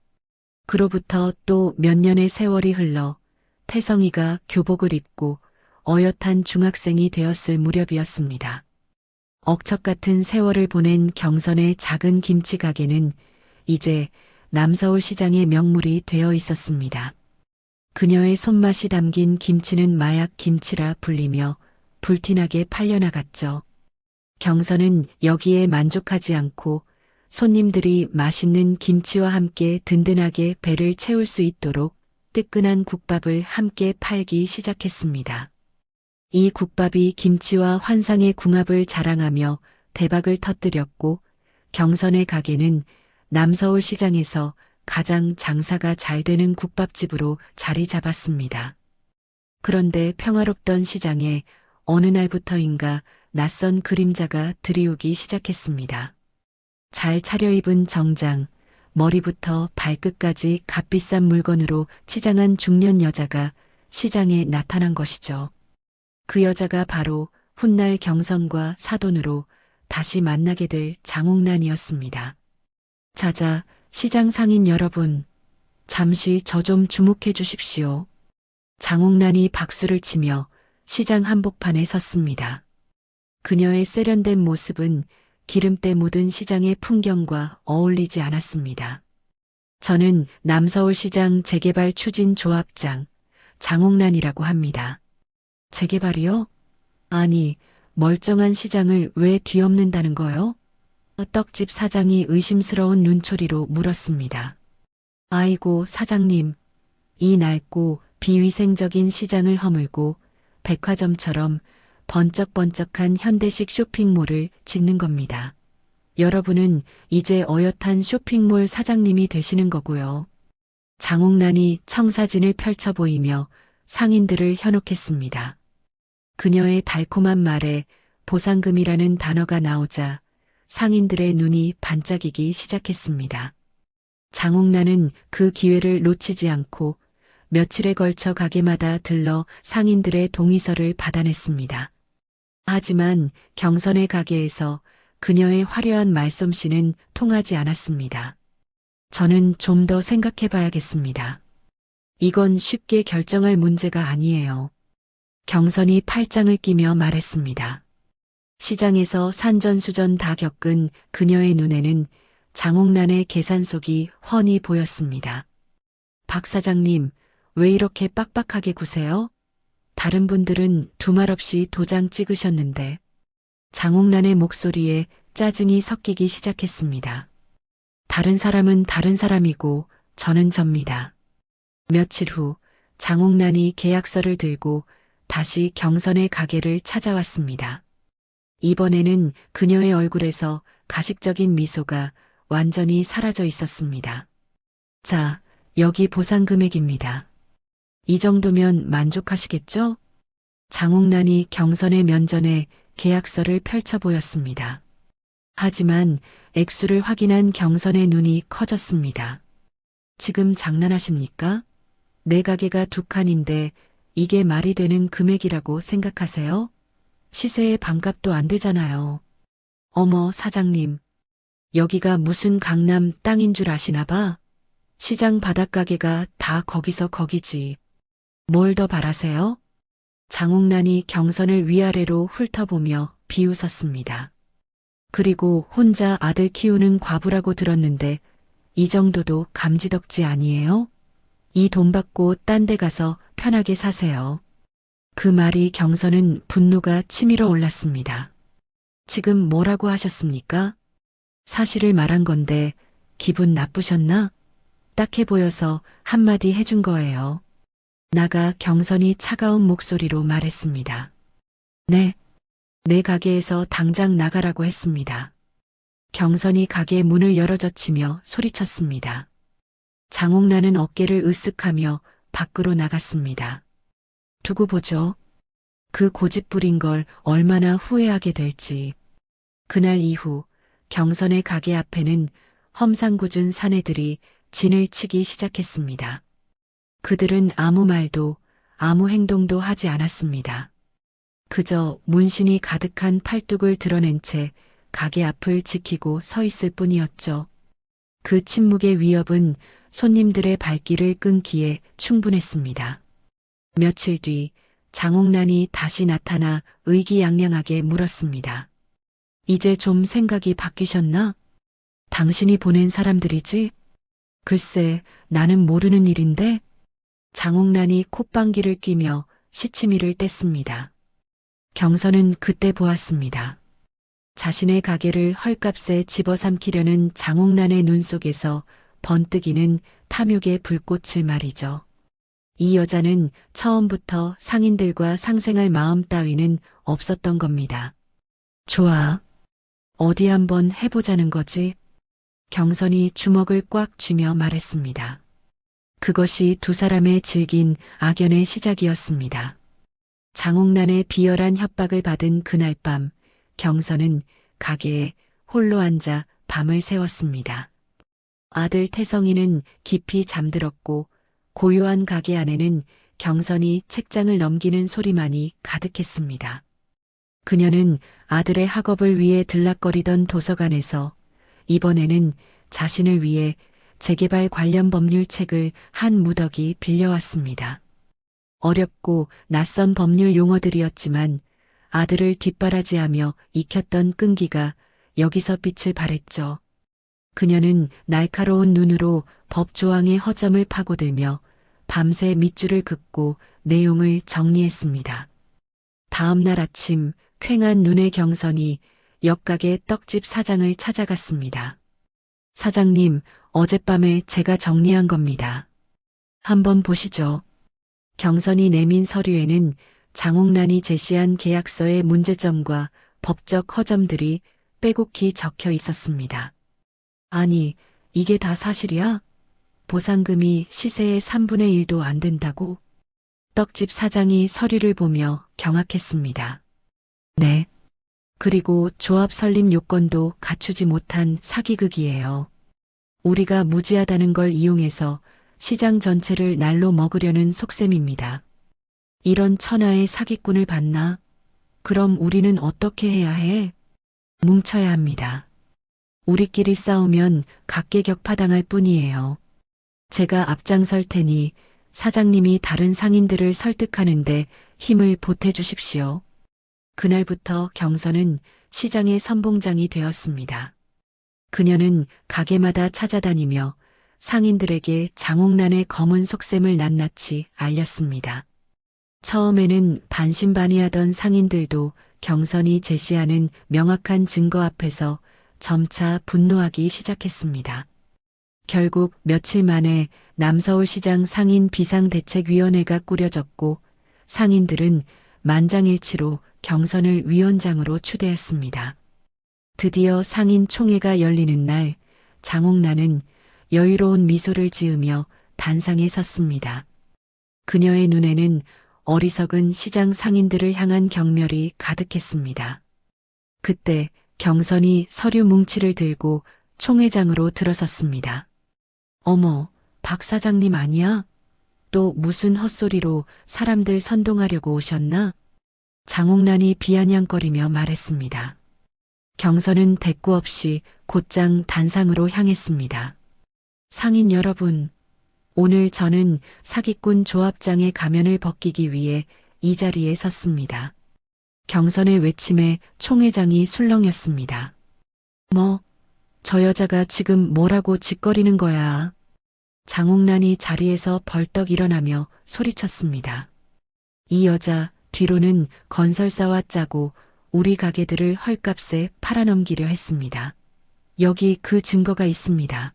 그로부터 또 몇 년의 세월이 흘러 태성이가 교복을 입고 어엿한 중학생이 되었을 무렵이었습니다. 억척 같은 세월을 보낸 경선의 작은 김치 가게는 이제 남서울 시장의 명물이 되어 있었습니다. 그녀의 손맛이 담긴 김치는 마약 김치라 불리며 불티나게 팔려나갔죠. 경선은 여기에 만족하지 않고 손님들이 맛있는 김치와 함께 든든하게 배를 채울 수 있도록 뜨끈한 국밥을 함께 팔기 시작했습니다. 이 국밥이 김치와 환상의 궁합을 자랑하며 대박을 터뜨렸고 경선의 가게는 남서울 시장에서 가장 장사가 잘 되는 국밥집으로 자리 잡았습니다. 그런데 평화롭던 시장에 어느 날부터인가 낯선 그림자가 들이우기 시작했습니다. 잘 차려입은 정장, 머리부터 발끝까지 값비싼 물건으로 치장한 중년 여자가 시장에 나타난 것이죠. 그 여자가 바로 훗날 경선과 사돈으로 다시 만나게 될 장옥란이었습니다. 자자, 시장 상인 여러분, 잠시 저 좀 주목해 주십시오. 장옥란이 박수를 치며 시장 한복판에 섰습니다. 그녀의 세련된 모습은 기름때 묻은 시장의 풍경과 어울리지 않았습니다. 저는 남서울시장 재개발 추진 조합장 장옥란이라고 합니다. 재개발이요? 아니, 멀쩡한 시장을 왜 뒤엎는다는 거요? 떡집 사장이 의심스러운 눈초리로 물었습니다. 아이고, 사장님. 이 낡고 비위생적인 시장을 허물고 백화점처럼 번쩍번쩍한 현대식 쇼핑몰을 짓는 겁니다. 여러분은 이제 어엿한 쇼핑몰 사장님이 되시는 거고요. 장옥란이 청사진을 펼쳐 보이며 상인들을 현혹했습니다. 그녀의 달콤한 말에 보상금이라는 단어가 나오자 상인들의 눈이 반짝이기 시작했습니다. 장옥란은 그 기회를 놓치지 않고 며칠에 걸쳐 가게마다 들러 상인들의 동의서를 받아냈습니다. 하지만 경선의 가게에서 그녀의 화려한 말솜씨는 통하지 않았습니다. 저는 좀 더 생각해 봐야겠습니다. 이건 쉽게 결정할 문제가 아니에요. 경선이 팔짱을 끼며 말했습니다. 시장에서 산전수전 다 겪은 그녀의 눈에는 장옥란의 계산속이 훤히 보였습니다. 박 사장님, 왜 이렇게 빡빡하게 구세요? 다른 분들은 두말 없이 도장 찍으셨는데. 장옥란의 목소리에 짜증이 섞이기 시작했습니다. 다른 사람은 다른 사람이고 저는 접니다. 며칠 후 장옥란이 계약서를 들고 다시 경선의 가게를 찾아왔습니다. 이번에는 그녀의 얼굴에서 가식적인 미소가 완전히 사라져 있었습니다. 자, 여기 보상 금액입니다. 이 정도면 만족하시겠죠? 장옥란이 경선의 면전에 계약서를 펼쳐 보였습니다. 하지만 액수를 확인한 경선의 눈이 커졌습니다. 지금 장난하십니까? 내 가게가 2칸인데 이게 말이 되는 금액이라고 생각하세요? 시세의 반값도 안 되잖아요. 어머, 사장님. 여기가 무슨 강남 땅인 줄 아시나 봐? 시장 바닷가게가 다 거기서 거기지. 뭘 더 바라세요? 장옥란이 경선을 위아래로 훑어보며 비웃었습니다. 그리고 혼자 아들 키우는 과부라고 들었는데 이 정도도 감지덕지 아니에요? 이 돈 받고 딴 데 가서 편하게 사세요. 그 말이 경선은 분노가 치밀어 올랐습니다. 지금 뭐라고 하셨습니까? 사실을 말한 건데 기분 나쁘셨나? 딱해 보여서 한마디 해준 거예요. 나가 경선이 차가운 목소리로 말했습니다. 네. 내 가게에서 당장 나가라고 했습니다. 경선이 가게 문을 열어젖히며 소리쳤습니다. 장옥란은 어깨를 으쓱하며 밖으로 나갔습니다. 두고 보죠. 그 고집 부린 걸 얼마나 후회하게 될지. 그날 이후 경선의 가게 앞에는 험상궂은 사내들이 진을 치기 시작했습니다. 그들은 아무 말도 아무 행동도 하지 않았습니다. 그저 문신이 가득한 팔뚝을 드러낸 채 가게 앞을 지키고 서 있을 뿐이었죠. 그 침묵의 위협은 손님들의 발길을 끊기에 충분했습니다. 며칠 뒤 장옥란이 다시 나타나 의기양양하게 물었습니다. 이제 좀 생각이 바뀌셨나? 당신이 보낸 사람들이지? 글쎄, 나는 모르는 일인데? 장옥란이 콧방귀를 뀌며 시치미를 뗐습니다. 경선은 그때 보았습니다. 자신의 가게를 헐값에 집어삼키려는 장옥란의 눈 속에서 번뜩이는 탐욕의 불꽃을 말이죠. 이 여자는 처음부터 상인들과 상생할 마음 따위는 없었던 겁니다. 좋아. 어디 한번 해보자는 거지? 경선이 주먹을 꽉 쥐며 말했습니다. 그것이 두 사람의 질긴 악연의 시작이었습니다. 장옥란의 비열한 협박을 받은 그날 밤, 경선은 가게에 홀로 앉아 밤을 새웠습니다. 아들 태성이는 깊이 잠들었고 고요한 가게 안에는 경선이 책장을 넘기는 소리만이 가득했습니다. 그녀는 아들의 학업을 위해 들락거리던 도서관에서 이번에는 자신을 위해 재개발 관련 법률책을 한 무더기 빌려왔습니다. 어렵고 낯선 법률 용어들이었지만 아들을 뒷바라지하며 익혔던 끈기가 여기서 빛을 발했죠. 그녀는 날카로운 눈으로 법조항의 허점을 파고들며 밤새 밑줄을 긋고 내용을 정리했습니다. 다음 날 아침 퀭한 눈의 경선이 옆가게 떡집 사장을 찾아갔습니다. 사장님, 어젯밤에 제가 정리한 겁니다. 한번 보시죠. 경선이 내민 서류에는 장옥란이 제시한 계약서의 문제점과 법적 허점들이 빼곡히 적혀 있었습니다. 아니, 이게 다 사실이야? 보상금이 시세의 3분의 1도 안 된다고? 떡집 사장이 서류를 보며 경악했습니다. 네. 그리고 조합 설립 요건도 갖추지 못한 사기극이에요. 우리가 무지하다는 걸 이용해서 시장 전체를 날로 먹으려는 속셈입니다. 이런 천하의 사기꾼을 봤나? 그럼 우리는 어떻게 해야 해? 뭉쳐야 합니다. 우리끼리 싸우면 각계격파당할 뿐이에요. 제가 앞장설 테니 사장님이 다른 상인들을 설득하는데 힘을 보태주십시오. 그날부터 경선은 시장의 선봉장이 되었습니다. 그녀는 가게마다 찾아다니며 상인들에게 장옥란의 검은 속셈을 낱낱이 알렸습니다. 처음에는 반신반의하던 상인들도 경선이 제시하는 명확한 증거 앞에서 점차 분노하기 시작했습니다. 결국 며칠 만에 남서울시장 상인 비상대책위원회가 꾸려졌고 상인들은 만장일치로 경선을 위원장으로 추대했습니다. 드디어 상인 총회가 열리는 날 장옥란은 여유로운 미소를 지으며 단상에 섰습니다. 그녀의 눈에는 어리석은 시장 상인들을 향한 경멸이 가득했습니다. 그때 경선이 서류 뭉치를 들고 총회장으로 들어섰습니다. 어머, 박 사장님 아니야? 또 무슨 헛소리로 사람들 선동하려고 오셨나? 장옥란이 비아냥거리며 말했습니다. 경선은 대꾸 없이 곧장 단상으로 향했습니다. 상인 여러분, 오늘 저는 사기꾼 조합장의 가면을 벗기기 위해 이 자리에 섰습니다. 경선의 외침에 총회장이 술렁였습니다. 뭐, 저 여자가 지금 뭐라고 짓거리는 거야? 장옥란이 자리에서 벌떡 일어나며 소리쳤습니다. 이 여자 뒤로는 건설사와 짜고 우리 가게들을 헐값에 팔아넘기려 했습니다. 여기 그 증거가 있습니다.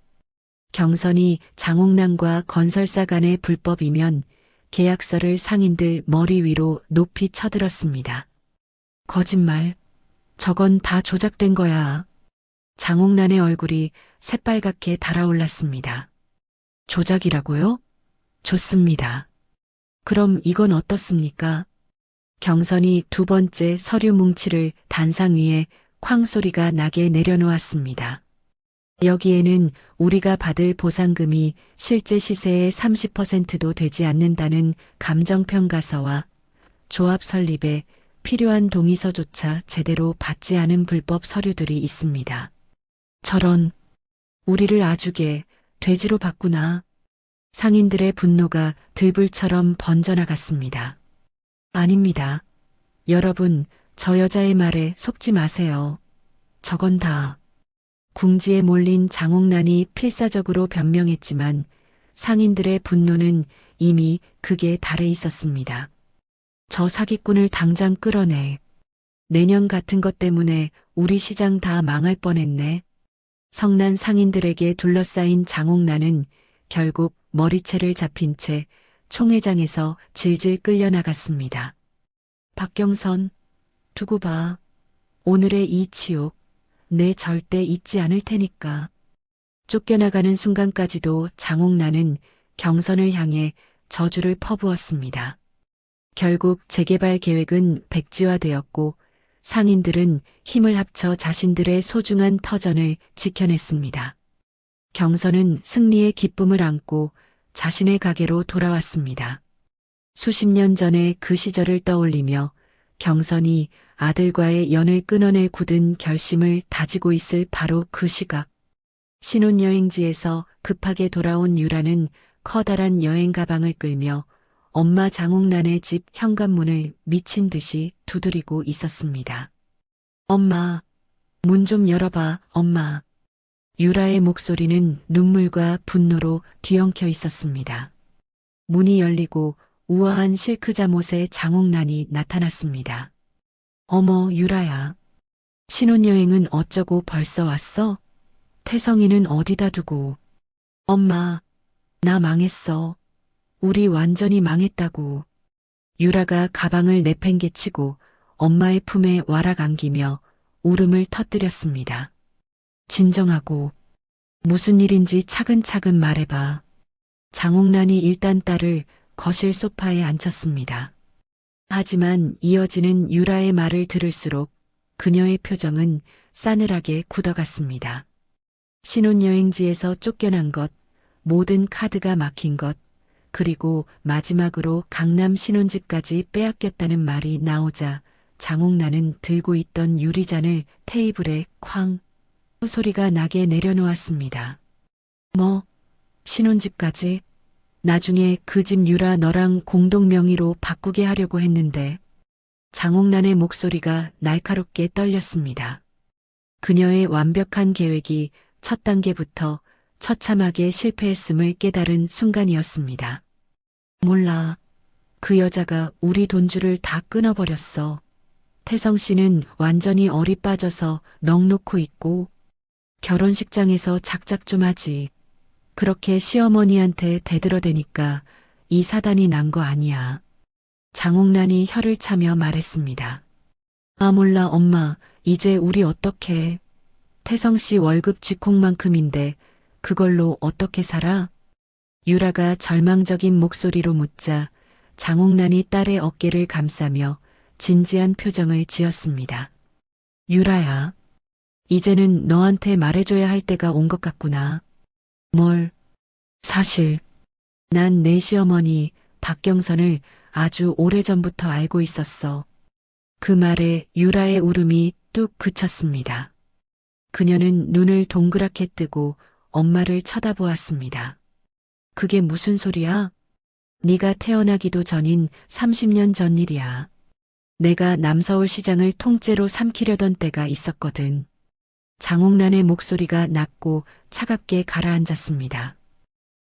경선이 장옥란과 건설사 간의 불법이면 계약서를 상인들 머리 위로 높이 쳐들었습니다. 거짓말. 저건 다 조작된 거야. 장옥란의 얼굴이 새빨갛게 달아올랐습니다. 조작이라고요? 좋습니다. 그럼 이건 어떻습니까? 경선이 두 번째 서류 뭉치를 단상 위에 쾅 소리가 나게 내려놓았습니다. 여기에는 우리가 받을 보상금이 실제 시세의 30%도 되지 않는다는 감정평가서와 조합 설립에 필요한 동의서조차 제대로 받지 않은 불법 서류들이 있습니다. 저런, 우리를 아주게 돼지로 봤구나. 상인들의 분노가 들불처럼 번져나갔습니다. 아닙니다. 여러분, 저 여자의 말에 속지 마세요. 저건 다 궁지에 몰린 장옥란이 필사적으로 변명했지만 상인들의 분노는 이미 극에 달해 있었습니다. 저 사기꾼을 당장 끌어내. 내년 같은 것 때문에 우리 시장 다 망할 뻔했네. 성난 상인들에게 둘러싸인 장옥란은 결국 머리채를 잡힌 채 총회장에서 질질 끌려나갔습니다. 박경선, 두고 봐. 오늘의 이 치욕, 내 절대 잊지 않을 테니까. 쫓겨나가는 순간까지도 장옥란은 경선을 향해 저주를 퍼부었습니다. 결국 재개발 계획은 백지화되었고 상인들은 힘을 합쳐 자신들의 소중한 터전을 지켜냈습니다. 경선은 승리의 기쁨을 안고 자신의 가게로 돌아왔습니다. 수십 년 전의 그 시절을 떠올리며 경선이 아들과의 연을 끊어낼 굳은 결심을 다지고 있을 바로 그 시각. 신혼여행지에서 급하게 돌아온 유라는 커다란 여행 가방을 끌며 엄마 장옥란의 집 현관문을 미친 듯이 두드리고 있었습니다. 엄마, 문 좀 열어봐, 엄마. 유라의 목소리는 눈물과 분노로 뒤엉켜 있었습니다. 문이 열리고 우아한 실크 잠옷의 장옥란이 나타났습니다. 어머, 유라야. 신혼여행은 어쩌고 벌써 왔어? 태성이는 어디다 두고? 엄마, 나 망했어. 우리 완전히 망했다고. 유라가 가방을 내팽개치고 엄마의 품에 와락 안기며 울음을 터뜨렸습니다. 진정하고 무슨 일인지 차근차근 말해봐. 장옥란이 일단 딸을 거실 소파에 앉혔습니다. 하지만 이어지는 유라의 말을 들을수록 그녀의 표정은 싸늘하게 굳어갔습니다. 신혼여행지에서 쫓겨난 것, 모든 카드가 막힌 것, 그리고 마지막으로 강남 신혼집까지 빼앗겼다는 말이 나오자 장옥란은 들고 있던 유리잔을 테이블에 쾅 소리가 나게 내려놓았습니다. 뭐? 신혼집까지? 나중에 그 집 유라 너랑 공동 명의로 바꾸게 하려고 했는데. 장옥란의 목소리가 날카롭게 떨렸습니다. 그녀의 완벽한 계획이 첫 단계부터 처참하게 실패했음을 깨달은 순간이었습니다. 몰라. 그 여자가 우리 돈줄을 다 끊어버렸어. 태성 씨는 완전히 얼이 빠져서 넋 놓고 있고 결혼식장에서 작작 좀 하지. 그렇게 시어머니한테 대들어대니까 이 사단이 난 거 아니야. 장옥란이 혀를 차며 말했습니다. 아 몰라 엄마. 이제 우리 어떡해. 태성 씨 월급 쥐콩만큼인데 그걸로 어떻게 살아? 유라가 절망적인 목소리로 묻자 장옥란이 딸의 어깨를 감싸며 진지한 표정을 지었습니다. 유라야. 이제는 너한테 말해줘야 할 때가 온 것 같구나. 뭘? 사실 난 내 시어머니 박경선을 아주 오래전부터 알고 있었어. 그 말에 유라의 울음이 뚝 그쳤습니다. 그녀는 눈을 동그랗게 뜨고 엄마를 쳐다보았습니다. 그게 무슨 소리야? 네가 태어나기도 전인 30년 전 일이야. 내가 남서울시장을 통째로 삼키려던 때가 있었거든. 장옥란의 목소리가 낮고 차갑게 가라앉았습니다.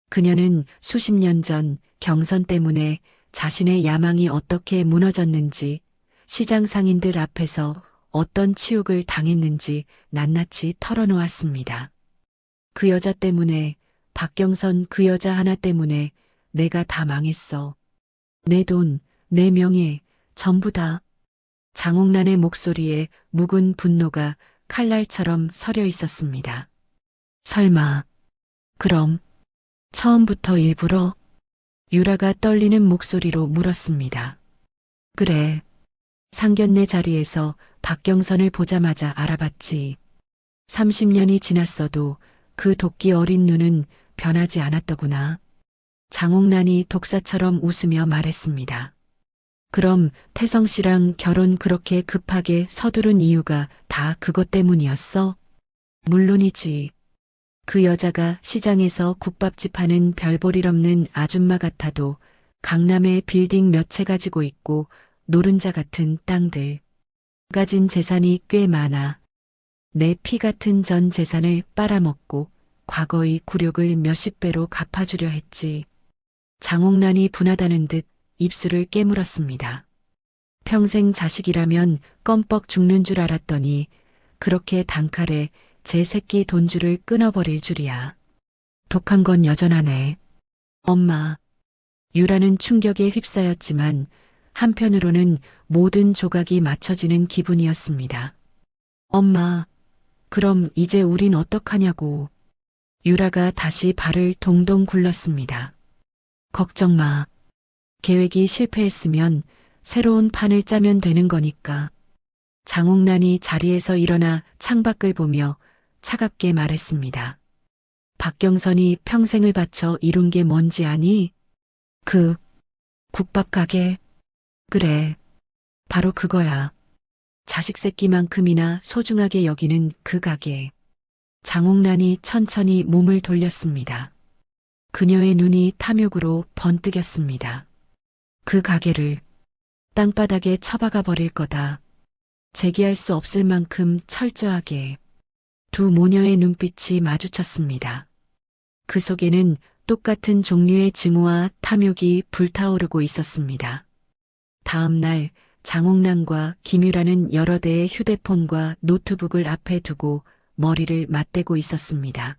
그녀는 수십 년 전 경선 때문에 자신의 야망이 어떻게 무너졌는지, 시장 상인들 앞에서 어떤 치욕을 당했는지 낱낱이 털어놓았습니다. 그 여자 때문에, 박경선 그 여자 하나 때문에 내가 다 망했어. 내 돈, 내 명예, 전부 다. 장옥란의 목소리에 묵은 분노가 칼날처럼 서려 있었습니다. 설마, 그럼, 처음부터 일부러? 유라가 떨리는 목소리로 물었습니다. 그래. 상견례 자리에서 박경선을 보자마자 알아봤지. 30년이 지났어도 그 도끼 어린 눈은 변하지 않았더구나. 장옥란이 독사처럼 웃으며 말했습니다. 그럼 태성 씨랑 결혼 그렇게 급하게 서두른 이유가 다 그것 때문이었어? 물론이지. 그 여자가 시장에서 국밥집 하는 별볼일 없는 아줌마 같아도 강남에 빌딩 몇 채 가지고 있고 노른자 같은 땅들. 가진 재산이 꽤 많아. 내 피 같은 전 재산을 빨아먹고 과거의 굴욕을 몇십 배로 갚아주려 했지. 장옥란이 분하다는 듯 입술을 깨물었습니다. 평생 자식이라면 껌뻑 죽는 줄 알았더니 그렇게 단칼에 제 새끼 돈줄을 끊어버릴 줄이야. 독한 건 여전하네. 엄마. 유라는 충격에 휩싸였지만 한편으로는 모든 조각이 맞춰지는 기분이었습니다. 엄마, 그럼 이제 우린 어떡하냐고. 유라가 다시 발을 동동 굴렀습니다. 걱정 마. 계획이 실패했으면 새로운 판을 짜면 되는 거니까. 장옥란이 자리에서 일어나 창밖을 보며 차갑게 말했습니다. 박경선이 평생을 바쳐 이룬 게 뭔지 아니? 그 국밥 가게. 그래. 바로 그거야. 자식 새끼만큼이나 소중하게 여기는 그 가게. 장옥란이 천천히 몸을 돌렸습니다. 그녀의 눈이 탐욕으로 번뜩였습니다. 그 가게를 땅바닥에 처박아 버릴 거다. 재기할 수 없을 만큼 철저하게. 두 모녀의 눈빛이 마주쳤습니다. 그 속에는 똑같은 종류의 증오와 탐욕이 불타오르고 있었습니다. 다음 날 장옥란과 김유라는 여러 대의 휴대폰과 노트북을 앞에 두고 머리를 맞대고 있었습니다.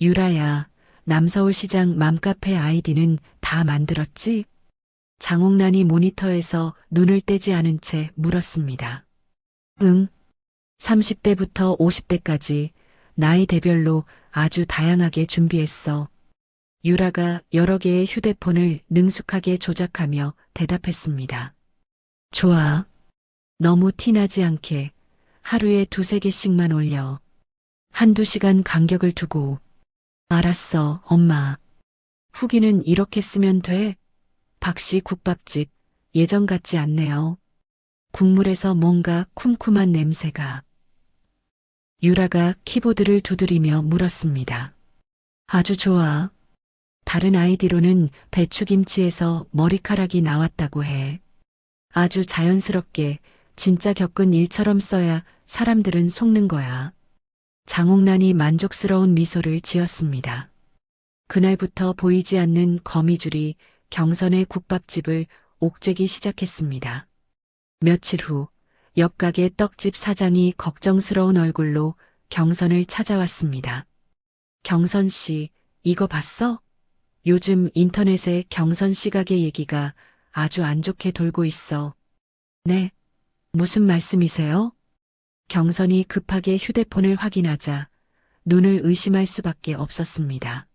유라야, 남서울시장 맘카페 아이디는 다 만들었지? 장옥란이 모니터에서 눈을 떼지 않은 채 물었습니다. 응. 30대부터 50대까지 나이대별로 아주 다양하게 준비했어. 유라가 여러 개의 휴대폰을 능숙하게 조작하며 대답했습니다. 좋아. 너무 티나지 않게 하루에 2~3개씩만 올려. 1~2시간 간격을 두고. 알았어, 엄마. 후기는 이렇게 쓰면 돼? 박씨 국밥집 예전 같지 않네요. 국물에서 뭔가 쿰쿰한 냄새가. 유라가 키보드를 두드리며 물었습니다. 아주 좋아. 다른 아이디로는 배추김치에서 머리카락이 나왔다고 해. 아주 자연스럽게 진짜 겪은 일처럼 써야 사람들은 속는 거야. 장옥란이 만족스러운 미소를 지었습니다. 그날부터 보이지 않는 거미줄이 경선의 국밥집을 옥죄기 시작했습니다. 며칠 후 옆가게 떡집 사장이 걱정스러운 얼굴로 경선을 찾아왔습니다. 경선 씨, 이거 봤어? 요즘 인터넷에 경선 씨 가게 얘기가 아주 안 좋게 돌고 있어. 네. 무슨 말씀이세요? 경선이 급하게 휴대폰을 확인하자 눈을 의심할 수밖에 없었습니다.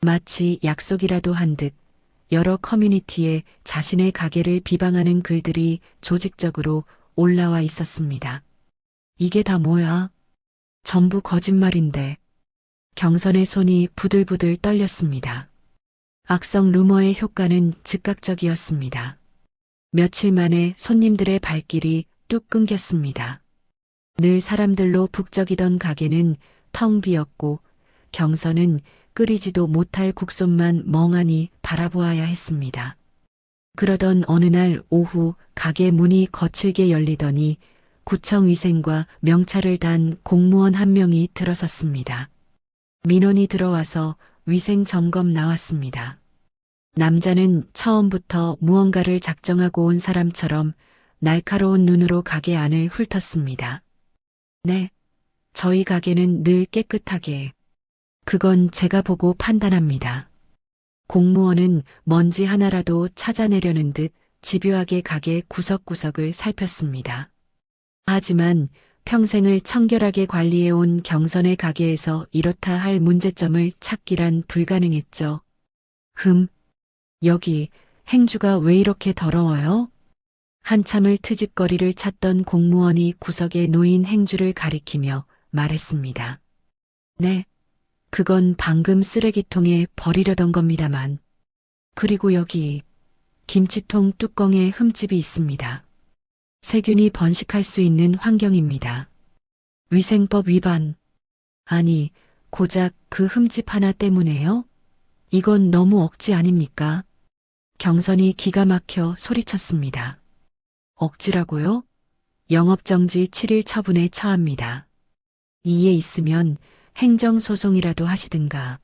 마치 약속이라도 한 듯 여러 커뮤니티에 자신의 가게를 비방하는 글들이 조직적으로 올라와 있었습니다. 이게 다 뭐야? 전부 거짓말인데. 경선의 손이 부들부들 떨렸습니다. 악성 루머의 효과는 즉각적이었습니다. 며칠 만에 손님들의 발길이 뚝 끊겼습니다. 늘 사람들로 북적이던 가게는 텅 비었고 경선은 끓이지도 못할 국솥만 멍하니 바라보아야 했습니다. 그러던 어느 날 오후 가게 문이 거칠게 열리더니 구청위생과 명찰을 단 공무원 한 명이 들어섰습니다. 민원이 들어와서 위생 점검 나왔습니다. 남자는 처음부터 무언가를 작정하고 온 사람처럼 날카로운 눈으로 가게 안을 훑었습니다. 네, 저희 가게는 늘 깨끗하게. 그건 제가 보고 판단합니다. 공무원은 먼지 하나라도 찾아내려는 듯 집요하게 가게 구석구석을 살폈습니다. 하지만 평생을 청결하게 관리해온 경선의 가게에서 이렇다 할 문제점을 찾기란 불가능했죠. 여기 행주가 왜 이렇게 더러워요? 한참을 트집거리를 찾던 공무원이 구석에 놓인 행주를 가리키며 말했습니다. 네, 그건 방금 쓰레기통에 버리려던 겁니다만. 그리고 여기 김치통 뚜껑에 흠집이 있습니다. 세균이 번식할 수 있는 환경입니다. 위생법 위반. 아니, 고작 그 흠집 하나 때문에요? 이건 너무 억지 아닙니까? 경선이 기가 막혀 소리쳤습니다. 억지라고요? 영업정지 7일 처분에 처합니다. 이에 있으면 행정소송이라도 하시든가.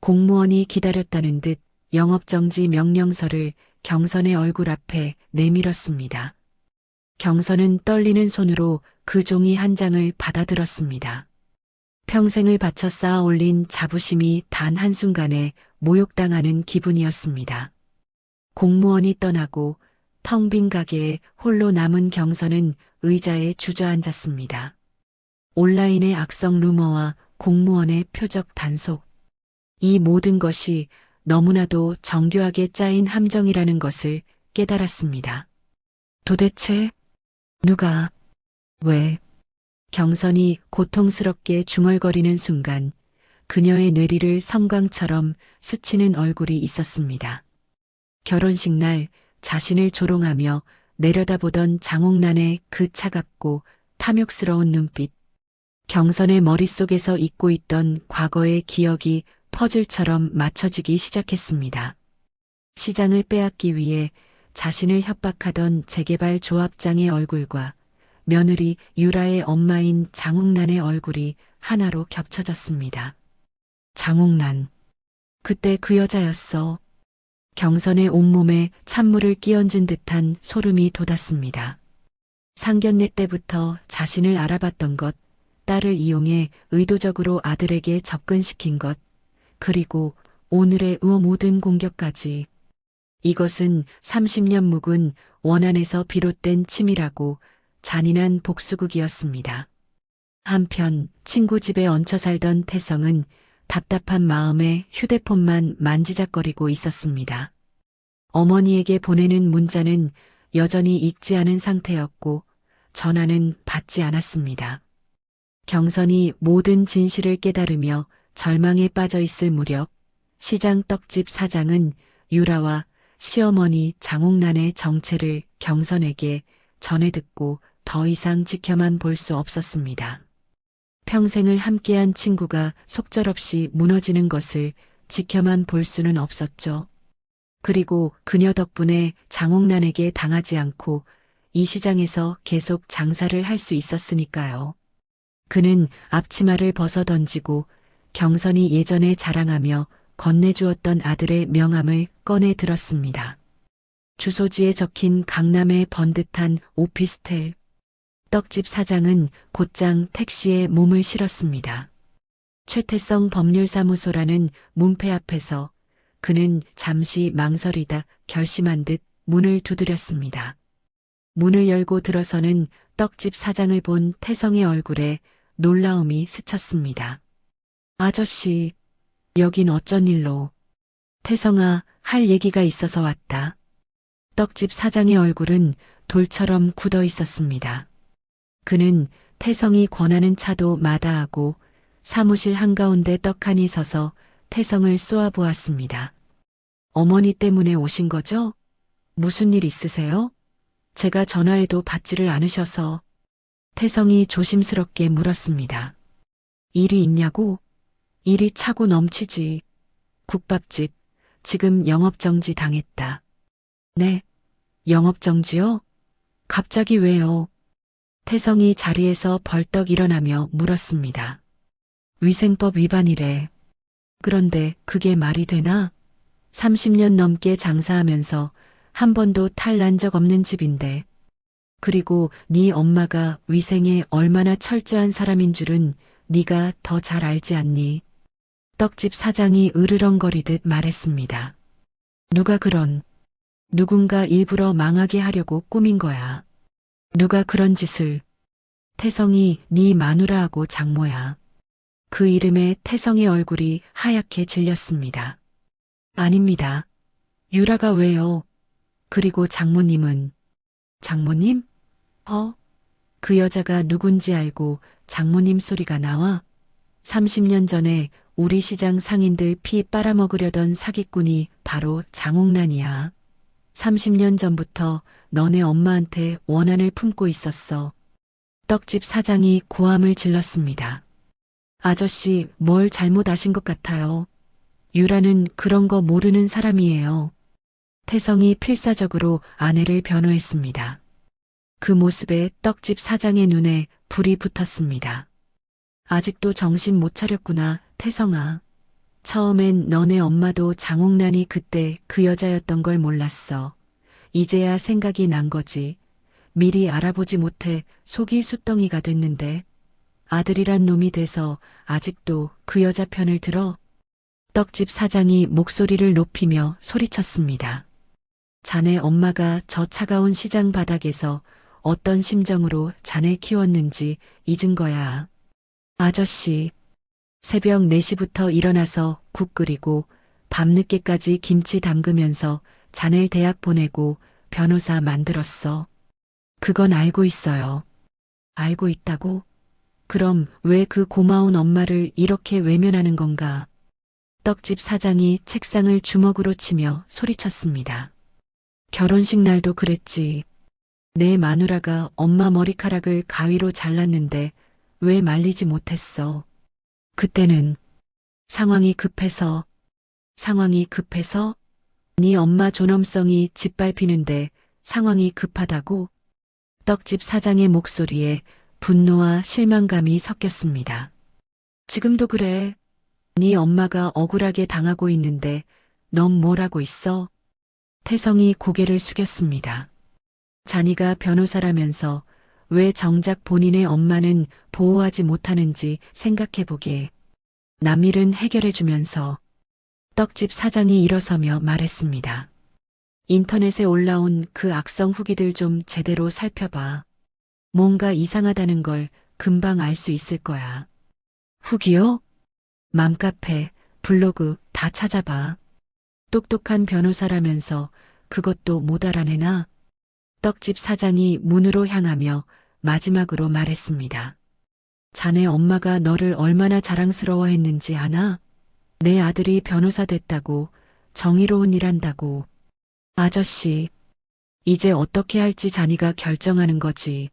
공무원이 기다렸다는 듯 영업정지 명령서를 경선의 얼굴 앞에 내밀었습니다. 경선은 떨리는 손으로 그 종이 한 장을 받아들었습니다. 평생을 바쳐 쌓아 올린 자부심이 단 한순간에 모욕당하는 기분이었습니다. 공무원이 떠나고 텅 빈 가게에 홀로 남은 경선은 의자에 주저앉았습니다. 온라인의 악성 루머와 공무원의 표적 단속. 이 모든 것이 너무나도 정교하게 짜인 함정이라는 것을 깨달았습니다. 도대체 누가, 왜? 경선이 고통스럽게 중얼거리는 순간 그녀의 뇌리를 섬광처럼 스치는 얼굴이 있었습니다. 결혼식 날 자신을 조롱하며 내려다보던 장옥란의 그 차갑고 탐욕스러운 눈빛. 경선의 머릿속에서 잊고 있던 과거의 기억이 퍼즐처럼 맞춰지기 시작했습니다. 시장을 빼앗기 위해 자신을 협박하던 재개발 조합장의 얼굴과 며느리 유라의 엄마인 장옥란의 얼굴이 하나로 겹쳐졌습니다. 장옥란. 그때 그 여자였어. 경선의 온몸에 찬물을 끼얹은 듯한 소름이 돋았습니다. 상견례 때부터 자신을 알아봤던 것, 딸을 이용해 의도적으로 아들에게 접근시킨 것, 그리고 오늘의 모든 공격까지. 이것은 30년 묵은 원한에서 비롯된 치밀하고 잔인한 복수극이었습니다. 한편 친구 집에 얹혀 살던 태성은 답답한 마음에 휴대폰만 만지작거리고 있었습니다. 어머니에게 보내는 문자는 여전히 읽지 않은 상태였고 전화는 받지 않았습니다. 경선이 모든 진실을 깨달으며 절망에 빠져 있을 무렵 시장 떡집 사장은 유라와 시어머니 장옥란의 정체를 경선에게 전해 듣고 더 이상 지켜만 볼 수 없었습니다. 평생을 함께한 친구가 속절없이 무너지는 것을 지켜만 볼 수는 없었죠. 그리고 그녀 덕분에 장옥란에게 당하지 않고 이 시장에서 계속 장사를 할 수 있었으니까요. 그는 앞치마를 벗어 던지고 경선이 예전에 자랑하며 건네주었던 아들의 명함을 꺼내 들었습니다. 주소지에 적힌 강남의 번듯한 오피스텔. 떡집 사장은 곧장 택시에 몸을 실었습니다. 최태성 법률사무소라는 문패 앞에서 그는 잠시 망설이다 결심한 듯 문을 두드렸습니다. 문을 열고 들어서는 떡집 사장을 본 태성의 얼굴에 놀라움이 스쳤습니다. 아저씨, 여긴 어쩐 일로? 태성아, 할 얘기가 있어서 왔다. 떡집 사장의 얼굴은 돌처럼 굳어 있었습니다. 그는 태성이 권하는 차도 마다하고 사무실 한가운데 떡하니 서서 태성을 쏘아보았습니다. 어머니 때문에 오신 거죠? 무슨 일 있으세요? 제가 전화해도 받지를 않으셔서. 태성이 조심스럽게 물었습니다. 일이 있냐고? 일이 차고 넘치지. 국밥집, 지금 영업정지 당했다. 네, 영업정지요? 갑자기 왜요? 태성이 자리에서 벌떡 일어나며 물었습니다. 위생법 위반이래. 그런데 그게 말이 되나? 30년 넘게 장사하면서 한 번도 탈 난 적 없는 집인데. 그리고 네 엄마가 위생에 얼마나 철저한 사람인 줄은 네가 더 잘 알지 않니? 떡집 사장이 으르렁거리듯 말했습니다. 누군가 일부러 망하게 하려고 꾸민 거야. 누가 그런 짓을. 태성이 네 마누라하고 장모야. 그 이름에 태성의 얼굴이 하얗게 질렸습니다. 아닙니다. 유라가 왜요? 그리고 장모님은. 장모님? 그 여자가 누군지 알고 장모님 소리가 나와? 30년 전에 우리 시장 상인들 피 빨아먹으려던 사기꾼이 바로 장옥란이야. 30년 전부터 너네 엄마한테 원한을 품고 있었어. 떡집 사장이 고함을 질렀습니다. 아저씨, 뭘 잘못하신 것 같아요. 유라는 그런 거 모르는 사람이에요. 태성이 필사적으로 아내를 변호했습니다. 그 모습에 떡집 사장의 눈에 불이 붙었습니다. 아직도 정신 못 차렸구나, 태성아. 처음엔 너네 엄마도 장옥란이 그때 그 여자였던 걸 몰랐어. 이제야 생각이 난 거지. 미리 알아보지 못해 속이 숫덩이가 됐는데 아들이란 놈이 돼서 아직도 그 여자 편을 들어. 떡집 사장이 목소리를 높이며 소리쳤습니다. 자네 엄마가 저 차가운 시장 바닥에서 어떤 심정으로 자네를 키웠는지 잊은 거야. 아저씨, 새벽 4시부터 일어나서 국 끓이고 밤늦게까지 김치 담그면서 자네를 대학 보내고 변호사 만들었어. 그건 알고 있어요. 알고 있다고? 그럼 왜 그 고마운 엄마를 이렇게 외면하는 건가? 떡집 사장이 책상을 주먹으로 치며 소리쳤습니다. 결혼식 날도 그랬지. 내 마누라가 엄마 머리카락을 가위로 잘랐는데 왜 말리지 못했어? 그때는 상황이 급해서 네 엄마 존엄성이 짓밟히는데 상황이 급하다고? 떡집 사장의 목소리에 분노와 실망감이 섞였습니다. 지금도 그래. 네 엄마가 억울하게 당하고 있는데 넌 뭘 하고 있어? 태성이 고개를 숙였습니다. 자니가 변호사라면서 왜 정작 본인의 엄마는 보호하지 못하는지 생각해보게. 남일은 해결해주면서 떡집 사장이 일어서며 말했습니다. 인터넷에 올라온 그 악성 후기들 좀 제대로 살펴봐. 뭔가 이상하다는 걸 금방 알 수 있을 거야. 후기요? 맘카페, 블로그 다 찾아봐. 똑똑한 변호사라면서 그것도 못 알아내나? 떡집 사장이 문으로 향하며 마지막으로 말했습니다. 자네 엄마가 너를 얼마나 자랑스러워했는지 아나? 내 아들이 변호사 됐다고, 정의로운 일 한다고. 아저씨, 이제 어떻게 할지 자니가 결정하는 거지.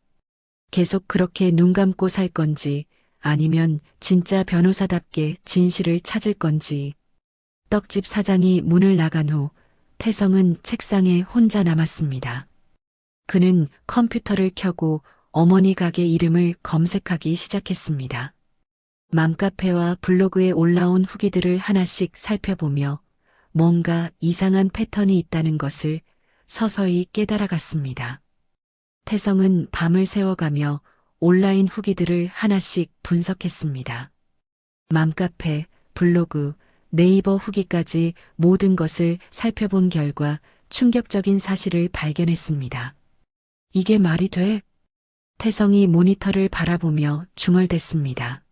계속 그렇게 눈 감고 살 건지 아니면 진짜 변호사답게 진실을 찾을 건지. 떡집 사장이 문을 나간 후 태성은 책상에 혼자 남았습니다. 그는 컴퓨터를 켜고 어머니 가게 이름을 검색하기 시작했습니다. 맘카페와 블로그에 올라온 후기들을 하나씩 살펴보며 뭔가 이상한 패턴이 있다는 것을 서서히 깨달아갔습니다. 태성은 밤을 새워가며 온라인 후기들을 하나씩 분석했습니다. 맘카페, 블로그, 네이버 후기까지 모든 것을 살펴본 결과 충격적인 사실을 발견했습니다. 이게 말이 돼? 태성이 모니터를 바라보며 중얼댔습니다.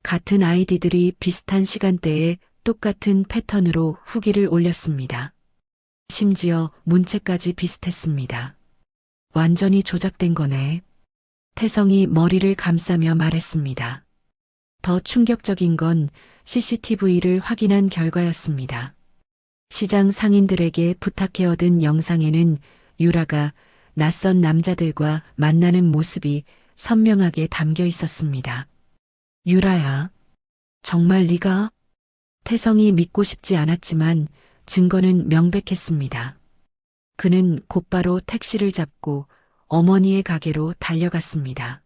같은 아이디들이 비슷한 시간대에 똑같은 패턴으로 후기를 올렸습니다. 심지어 문체까지 비슷했습니다. 완전히 조작된 거네. 태성이 머리를 감싸며 말했습니다. 더 충격적인 건 CCTV를 확인한 결과였습니다. 시장 상인들에게 부탁해 얻은 영상에는 유라가 낯선 남자들과 만나는 모습이 선명하게 담겨 있었습니다. 유라야, 정말 네가? 태성이 믿고 싶지 않았지만 증거는 명백했습니다. 그는 곧바로 택시를 잡고 어머니의 가게로 달려갔습니다.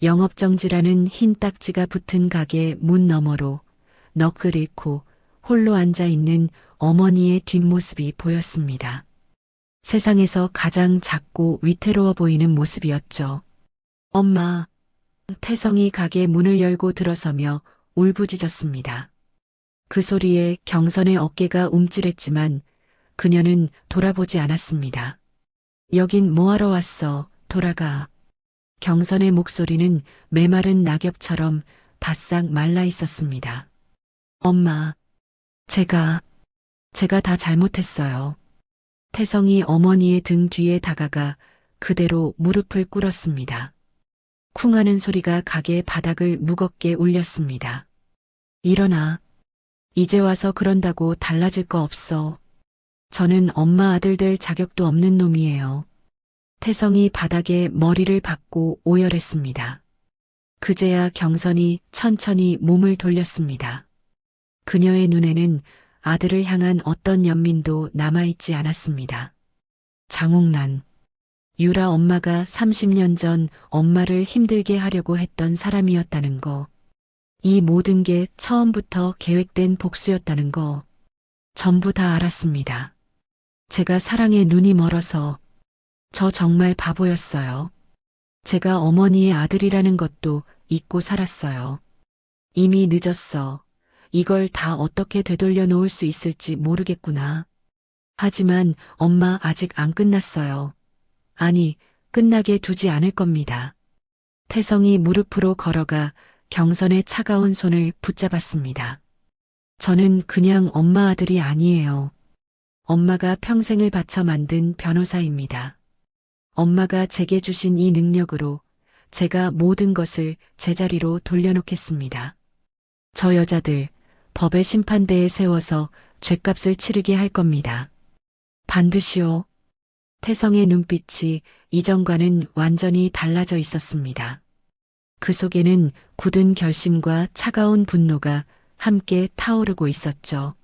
영업정지라는 흰 딱지가 붙은 가게 문 너머로 넋을 잃고 홀로 앉아 있는 어머니의 뒷모습이 보였습니다. 세상에서 가장 작고 위태로워 보이는 모습이었죠. 엄마, 태성이 가게 문을 열고 들어서며 울부짖었습니다. 그 소리에 경선의 어깨가 움찔했지만 그녀는 돌아보지 않았습니다. 여긴 뭐하러 왔어, 돌아가. 경선의 목소리는 메마른 낙엽처럼 바싹 말라 있었습니다. 엄마, 제가 다 잘못했어요. 태성이 어머니의 등 뒤에 다가가 그대로 무릎을 꿇었습니다. 쿵 하는 소리가 가게 바닥을 무겁게 울렸습니다. 일어나. 이제 와서 그런다고 달라질 거 없어. 저는 엄마 아들 될 자격도 없는 놈이에요. 태성이 바닥에 머리를 박고 오열했습니다. 그제야 경선이 천천히 몸을 돌렸습니다. 그녀의 눈에는 아들을 향한 어떤 연민도 남아있지 않았습니다. 장옥란. 유라 엄마가 30년 전 엄마를 힘들게 하려고 했던 사람이었다는 거. 이 모든 게 처음부터 계획된 복수였다는 거. 전부 다 알았습니다. 제가 사랑에 눈이 멀어서 저 정말 바보였어요. 제가 어머니의 아들이라는 것도 잊고 살았어요. 이미 늦었어. 이걸 다 어떻게 되돌려 놓을 수 있을지 모르겠구나. 하지만 엄마 아직 안 끝났어요. 아니, 끝나게 두지 않을 겁니다. 태성이 무릎으로 걸어가 경선의 차가운 손을 붙잡았습니다. 저는 그냥 엄마 아들이 아니에요. 엄마가 평생을 바쳐 만든 변호사입니다. 엄마가 제게 주신 이 능력으로 제가 모든 것을 제자리로 돌려놓겠습니다. 저 여자들 법의 심판대에 세워서 죗값을 치르게 할 겁니다. 반드시요. 태성의 눈빛이 이전과는 완전히 달라져 있었습니다. 그 속에는 굳은 결심과 차가운 분노가 함께 타오르고 있었죠.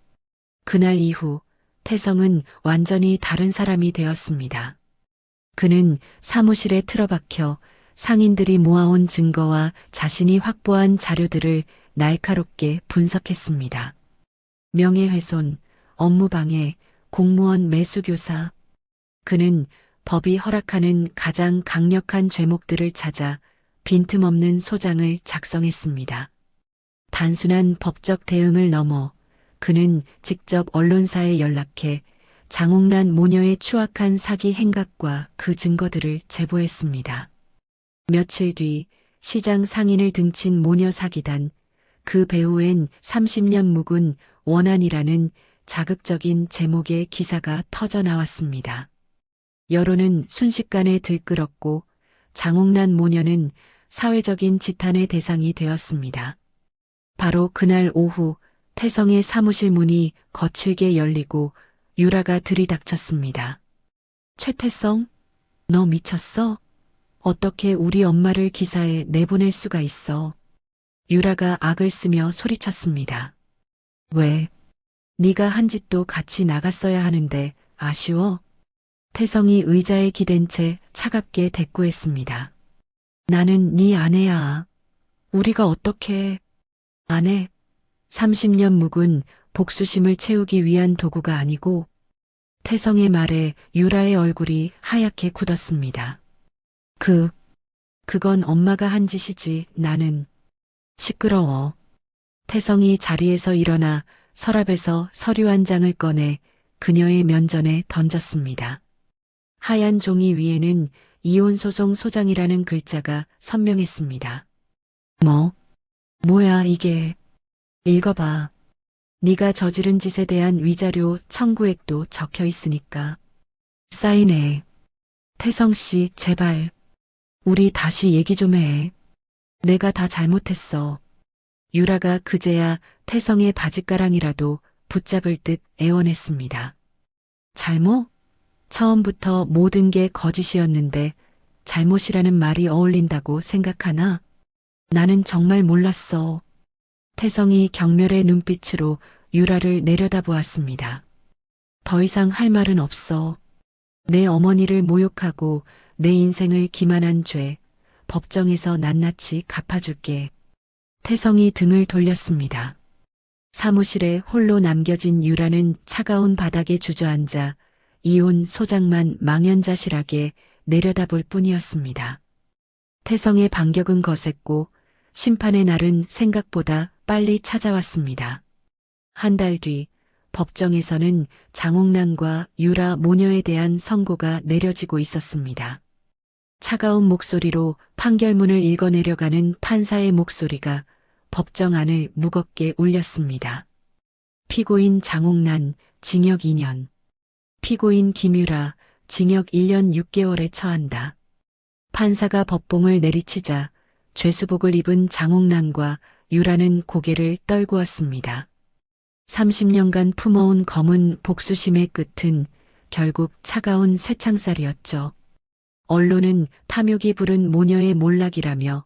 그날 이후 태성은 완전히 다른 사람이 되었습니다. 그는 사무실에 틀어박혀 상인들이 모아온 증거와 자신이 확보한 자료들을 날카롭게 분석했습니다. 명예훼손, 업무방해, 공무원 매수교사. 그는 법이 허락하는 가장 강력한 죄목들을 찾아 빈틈없는 소장을 작성했습니다. 단순한 법적 대응을 넘어 그는 직접 언론사에 연락해 장옥란 모녀의 추악한 사기 행각과 그 증거들을 제보했습니다. 며칠 뒤 시장 상인을 등친 모녀 사기단, 그 배후엔 30년 묵은 원한이라는 자극적인 제목의 기사가 터져 나왔습니다. 여론은 순식간에 들끓었고 장옥란 모녀는 사회적인 지탄의 대상이 되었습니다. 바로 그날 오후 태성의 사무실 문이 거칠게 열리고 유라가 들이닥쳤습니다. 최태성, 너 미쳤어? 어떻게 우리 엄마를 기사에 내보낼 수가 있어? 유라가 악을 쓰며 소리쳤습니다. 왜? 네가 한 짓도 같이 나갔어야 하는데 아쉬워? 태성이 의자에 기댄 채 차갑게 대꾸했습니다. 나는 네 아내야. 우리가 어떻게 아내? 30년 묵은 복수심을 채우기 위한 도구가 아니고 태성의 말에 유라의 얼굴이 하얗게 굳었습니다. 그건 엄마가 한 짓이지. 나는 시끄러워. 태성이 자리에서 일어나 서랍에서 서류 한 장을 꺼내 그녀의 면전에 던졌습니다. 하얀 종이 위에는 이혼소송 소장이라는 글자가 선명했습니다. 뭐야 이게. 읽어봐. 네가 저지른 짓에 대한 위자료 청구액도 적혀 있으니까. 사인해. 태성 씨, 제발. 우리 다시 얘기 좀 해. 내가 다 잘못했어. 유라가 그제야 태성의 바짓가랑이라도 붙잡을 듯 애원했습니다. 잘못? 처음부터 모든 게 거짓이었는데 잘못이라는 말이 어울린다고 생각하나? 나는 정말 몰랐어. 태성이 경멸의 눈빛으로 유라를 내려다보았습니다. 더 이상 할 말은 없어. 내 어머니를 모욕하고 내 인생을 기만한 죄, 법정에서 낱낱이 갚아줄게. 태성이 등을 돌렸습니다. 사무실에 홀로 남겨진 유라는 차가운 바닥에 주저앉아 이혼 소장만 망연자실하게 내려다볼 뿐이었습니다. 태성의 반격은 거셌고 심판의 날은 생각보다 빨리 찾아왔습니다. 한 달 뒤 법정에서는 장옥란과 유라 모녀에 대한 선고가 내려지고 있었습니다. 차가운 목소리로 판결문을 읽어내려가는 판사의 목소리가 법정 안을 무겁게 울렸습니다. 피고인 장옥란, 징역 2년. 피고인 김유라, 징역 1년 6개월에 처한다. 판사가 법봉을 내리치자 죄수복을 입은 장옥란과 유라는 고개를 떨구었습니다. 30년간 품어온 검은 복수심의 끝은 결국 차가운 쇠창살이었죠. 언론은 탐욕이 부른 모녀의 몰락이라며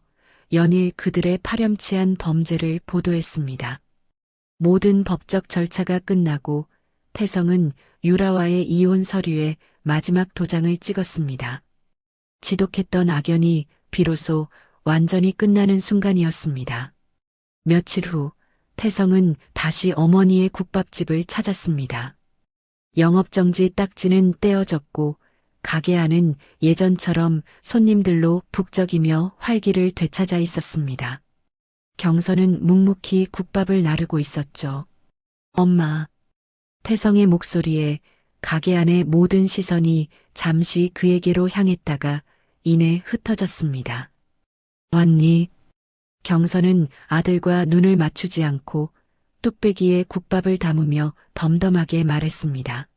연일 그들의 파렴치한 범죄를 보도했습니다. 모든 법적 절차가 끝나고 태성은 유라와의 이혼 서류에 마지막 도장을 찍었습니다. 지독했던 악연이 비로소 완전히 끝나는 순간이었습니다. 며칠 후 태성은 다시 어머니의 국밥집을 찾았습니다. 영업정지 딱지는 떼어졌고 가게 안은 예전처럼 손님들로 북적이며 활기를 되찾아 있었습니다. 경선은 묵묵히 국밥을 나르고 있었죠. 엄마. 태성의 목소리에 가게 안의 모든 시선이 잠시 그에게로 향했다가 이내 흩어졌습니다. 왔니? 경선은 아들과 눈을 맞추지 않고 뚝배기에 국밥을 담으며 덤덤하게 말했습니다.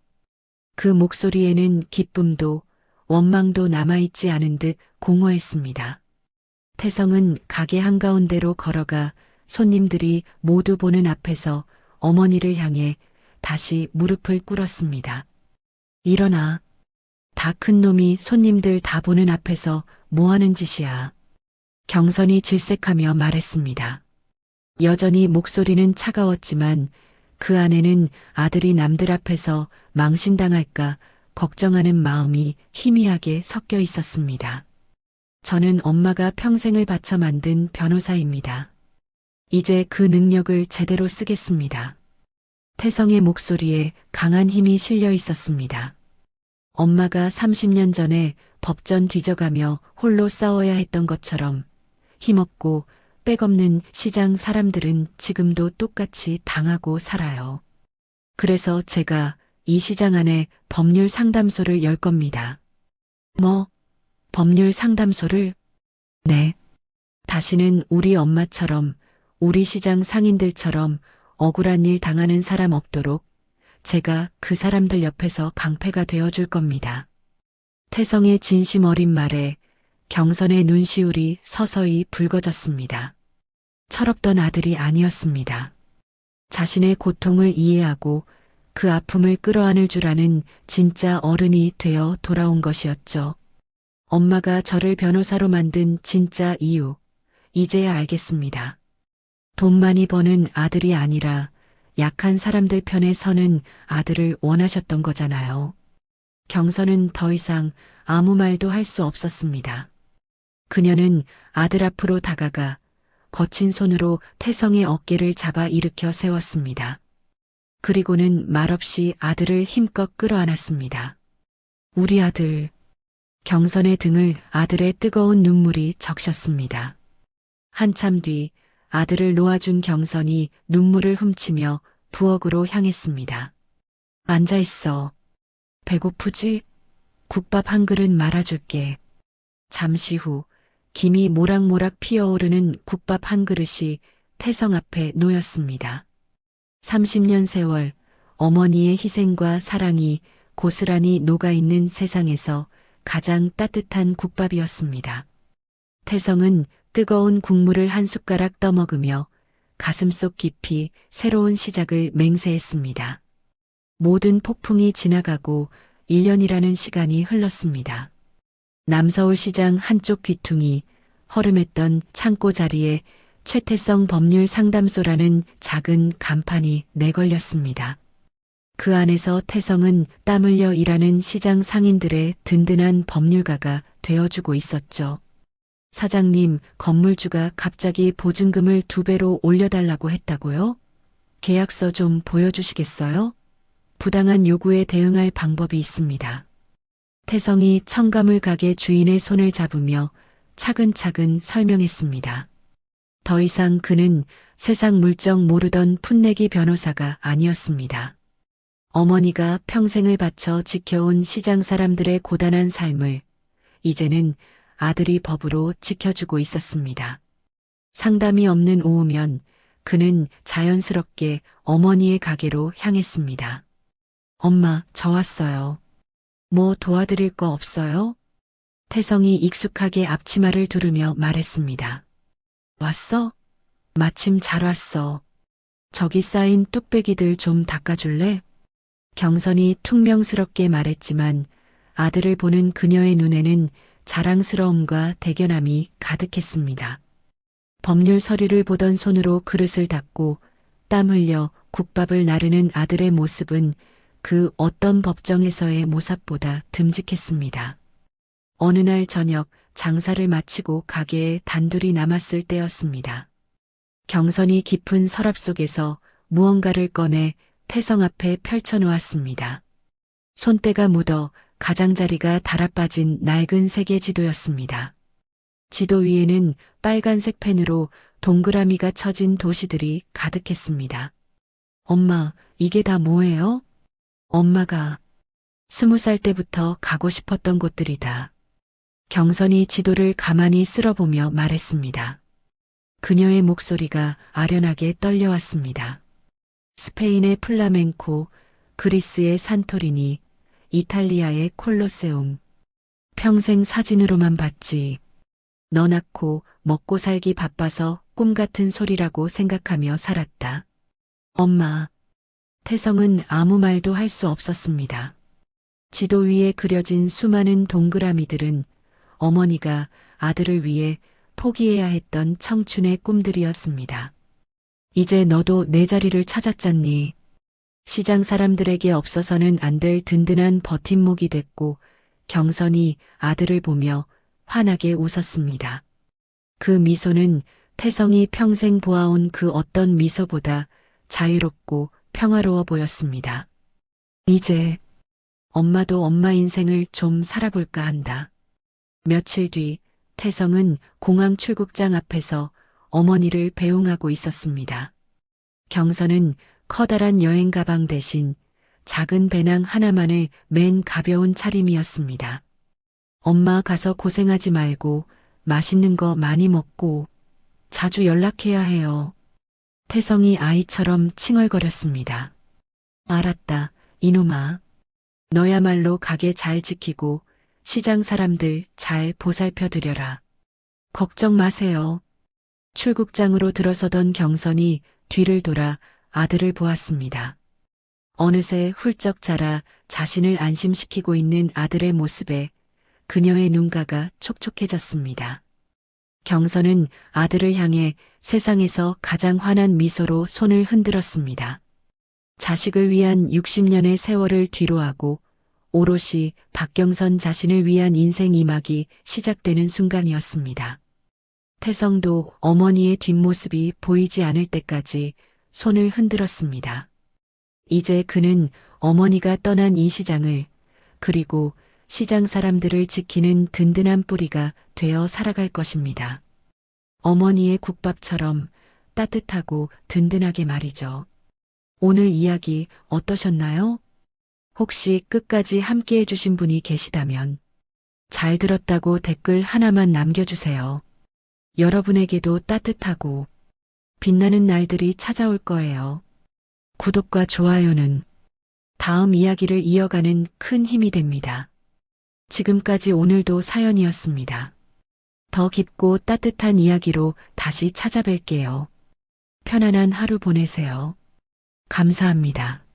그 목소리에는 기쁨도 원망도 남아있지 않은 듯 공허했습니다. 태성은 가게 한가운데로 걸어가 손님들이 모두 보는 앞에서 어머니를 향해 다시 무릎을 꿇었습니다. 일어나. 다 큰 놈이 손님들 다 보는 앞에서 뭐하는 짓이야. 경선이 질색하며 말했습니다. 여전히 목소리는 차가웠지만 그 안에는 아들이 남들 앞에서 망신당할까 걱정하는 마음이 희미하게 섞여 있었습니다. 저는 엄마가 평생을 바쳐 만든 변호사입니다. 이제 그 능력을 제대로 쓰겠습니다. 태성의 목소리에 강한 힘이 실려 있었습니다. 엄마가 30년 전에 법전 뒤져가며 홀로 싸워야 했던 것처럼 힘없고 백없는 시장 사람들은 지금도 똑같이 당하고 살아요. 그래서 제가 이 시장 안에 법률 상담소를 열 겁니다. 뭐? 법률 상담소를? 네. 다시는 우리 엄마처럼 우리 시장 상인들처럼 억울한 일 당하는 사람 없도록 제가 그 사람들 옆에서 방패가 되어줄 겁니다. 태성의 진심 어린 말에 경선의 눈시울이 서서히 붉어졌습니다. 철없던 아들이 아니었습니다. 자신의 고통을 이해하고 그 아픔을 끌어안을 줄 아는 진짜 어른이 되어 돌아온 것이었죠. 엄마가 저를 변호사로 만든 진짜 이유, 이제야 알겠습니다. 돈 많이 버는 아들이 아니라 약한 사람들 편에 서는 아들을 원하셨던 거잖아요. 경선은 더 이상 아무 말도 할 수 없었습니다. 그녀는 아들 앞으로 다가가 거친 손으로 태성의 어깨를 잡아 일으켜 세웠습니다. 그리고는 말없이 아들을 힘껏 끌어안았습니다. 우리 아들. 경선의 등을 아들의 뜨거운 눈물이 적셨습니다. 한참 뒤 아들을 놓아준 경선이 눈물을 훔치며 부엌으로 향했습니다. 앉아있어. 배고프지? 국밥 한 그릇 말아줄게. 잠시 후 김이 모락모락 피어오르는 국밥 한 그릇이 태성 앞에 놓였습니다. 30년 세월 어머니의 희생과 사랑이 고스란히 녹아있는 세상에서 가장 따뜻한 국밥이었습니다. 태성은 뜨거운 국물을 한 숟가락 떠먹으며 가슴속 깊이 새로운 시작을 맹세했습니다. 모든 폭풍이 지나가고 1년이라는 시간이 흘렀습니다. 남서울시장 한쪽 귀퉁이 허름했던 창고 자리에 최태성 법률상담소라는 작은 간판이 내걸렸습니다. 그 안에서 태성은 땀 흘려 일하는 시장 상인들의 든든한 법률가가 되어주고 있었죠. 사장님, 건물주가 갑자기 보증금을 2배로 올려달라고 했다고요? 계약서 좀 보여주시겠어요? 부당한 요구에 대응할 방법이 있습니다. 태성이 청가물 가게 주인의 손을 잡으며 차근차근 설명했습니다. 더 이상 그는 세상 물정 모르던 풋내기 변호사가 아니었습니다. 어머니가 평생을 바쳐 지켜온 시장 사람들의 고단한 삶을 이제는 아들이 법으로 지켜주고 있었습니다. 상담이 없는 오후면 그는 자연스럽게 어머니의 가게로 향했습니다. 엄마, 저 왔어요. 뭐 도와드릴 거 없어요? 태성이 익숙하게 앞치마를 두르며 말했습니다. 왔어? 마침 잘 왔어. 저기 쌓인 뚝배기들 좀 닦아줄래? 경선이 퉁명스럽게 말했지만 아들을 보는 그녀의 눈에는 자랑스러움과 대견함이 가득했습니다. 법률 서류를 보던 손으로 그릇을 닦고 땀 흘려 국밥을 나르는 아들의 모습은 그 어떤 법정에서의 모습보다 듬직했습니다. 어느 날 저녁 장사를 마치고 가게에 단둘이 남았을 때였습니다. 경선이 깊은 서랍 속에서 무언가를 꺼내 태성 앞에 펼쳐놓았습니다. 손때가 묻어 가장자리가 달아빠진 낡은 세계 지도였습니다. 지도 위에는 빨간색 펜으로 동그라미가 쳐진 도시들이 가득했습니다. 엄마, 이게 다 뭐예요? 엄마가 20살 때부터 가고 싶었던 곳들이다. 경선이 지도를 가만히 쓸어보며 말했습니다. 그녀의 목소리가 아련하게 떨려왔습니다. 스페인의 플라멩코, 그리스의 산토리니, 이탈리아의 콜로세움. 평생 사진으로만 봤지. 너 낳고 먹고 살기 바빠서 꿈 같은 소리라고 생각하며 살았다. 엄마. 태성은 아무 말도 할 수 없었습니다. 지도 위에 그려진 수많은 동그라미들은 어머니가 아들을 위해 포기해야 했던 청춘의 꿈들이었습니다. 이제 너도 내 자리를 찾았잖니. 시장 사람들에게 없어서는 안 될 든든한 버팀목이 됐고 경선이 아들을 보며 환하게 웃었습니다. 그 미소는 태성이 평생 보아온 그 어떤 미소보다 자유롭고 평화로워 보였습니다. 이제 엄마도 엄마 인생을 좀 살아볼까 한다. 며칠 뒤 태성은 공항 출국장 앞에서 어머니를 배웅하고 있었습니다. 경선은 커다란 여행 가방 대신 작은 배낭 하나만을 맨 가벼운 차림이었습니다. 엄마 가서 고생하지 말고 맛있는 거 많이 먹고 자주 연락해야 해요. 태성이 아이처럼 칭얼거렸습니다. 알았다, 이놈아. 너야말로 가게 잘 지키고 시장 사람들 잘 보살펴 드려라. 걱정 마세요. 출국장으로 들어서던 경선이 뒤를 돌아 아들을 보았습니다. 어느새 훌쩍 자라 자신을 안심시키고 있는 아들의 모습에 그녀의 눈가가 촉촉해졌습니다. 경선은 아들을 향해 세상에서 가장 환한 미소로 손을 흔들었습니다. 자식을 위한 60년의 세월을 뒤로하고 오롯이 박경선 자신을 위한 인생 2막이 시작되는 순간이었습니다. 태성도 어머니의 뒷모습이 보이지 않을 때까지 손을 흔들었습니다. 이제 그는 어머니가 떠난 이 시장을 그리고 시장 사람들을 지키는 든든한 뿌리가 되어 살아갈 것입니다. 어머니의 국밥처럼 따뜻하고 든든하게 말이죠. 오늘 이야기 어떠셨나요? 혹시 끝까지 함께 해주신 분이 계시다면 잘 들었다고 댓글 하나만 남겨주세요. 여러분에게도 따뜻하고 빛나는 날들이 찾아올 거예요. 구독과 좋아요는 다음 이야기를 이어가는 큰 힘이 됩니다. 지금까지 오늘도 사연이었습니다. 더 깊고 따뜻한 이야기로 다시 찾아뵐게요. 편안한 하루 보내세요. 감사합니다.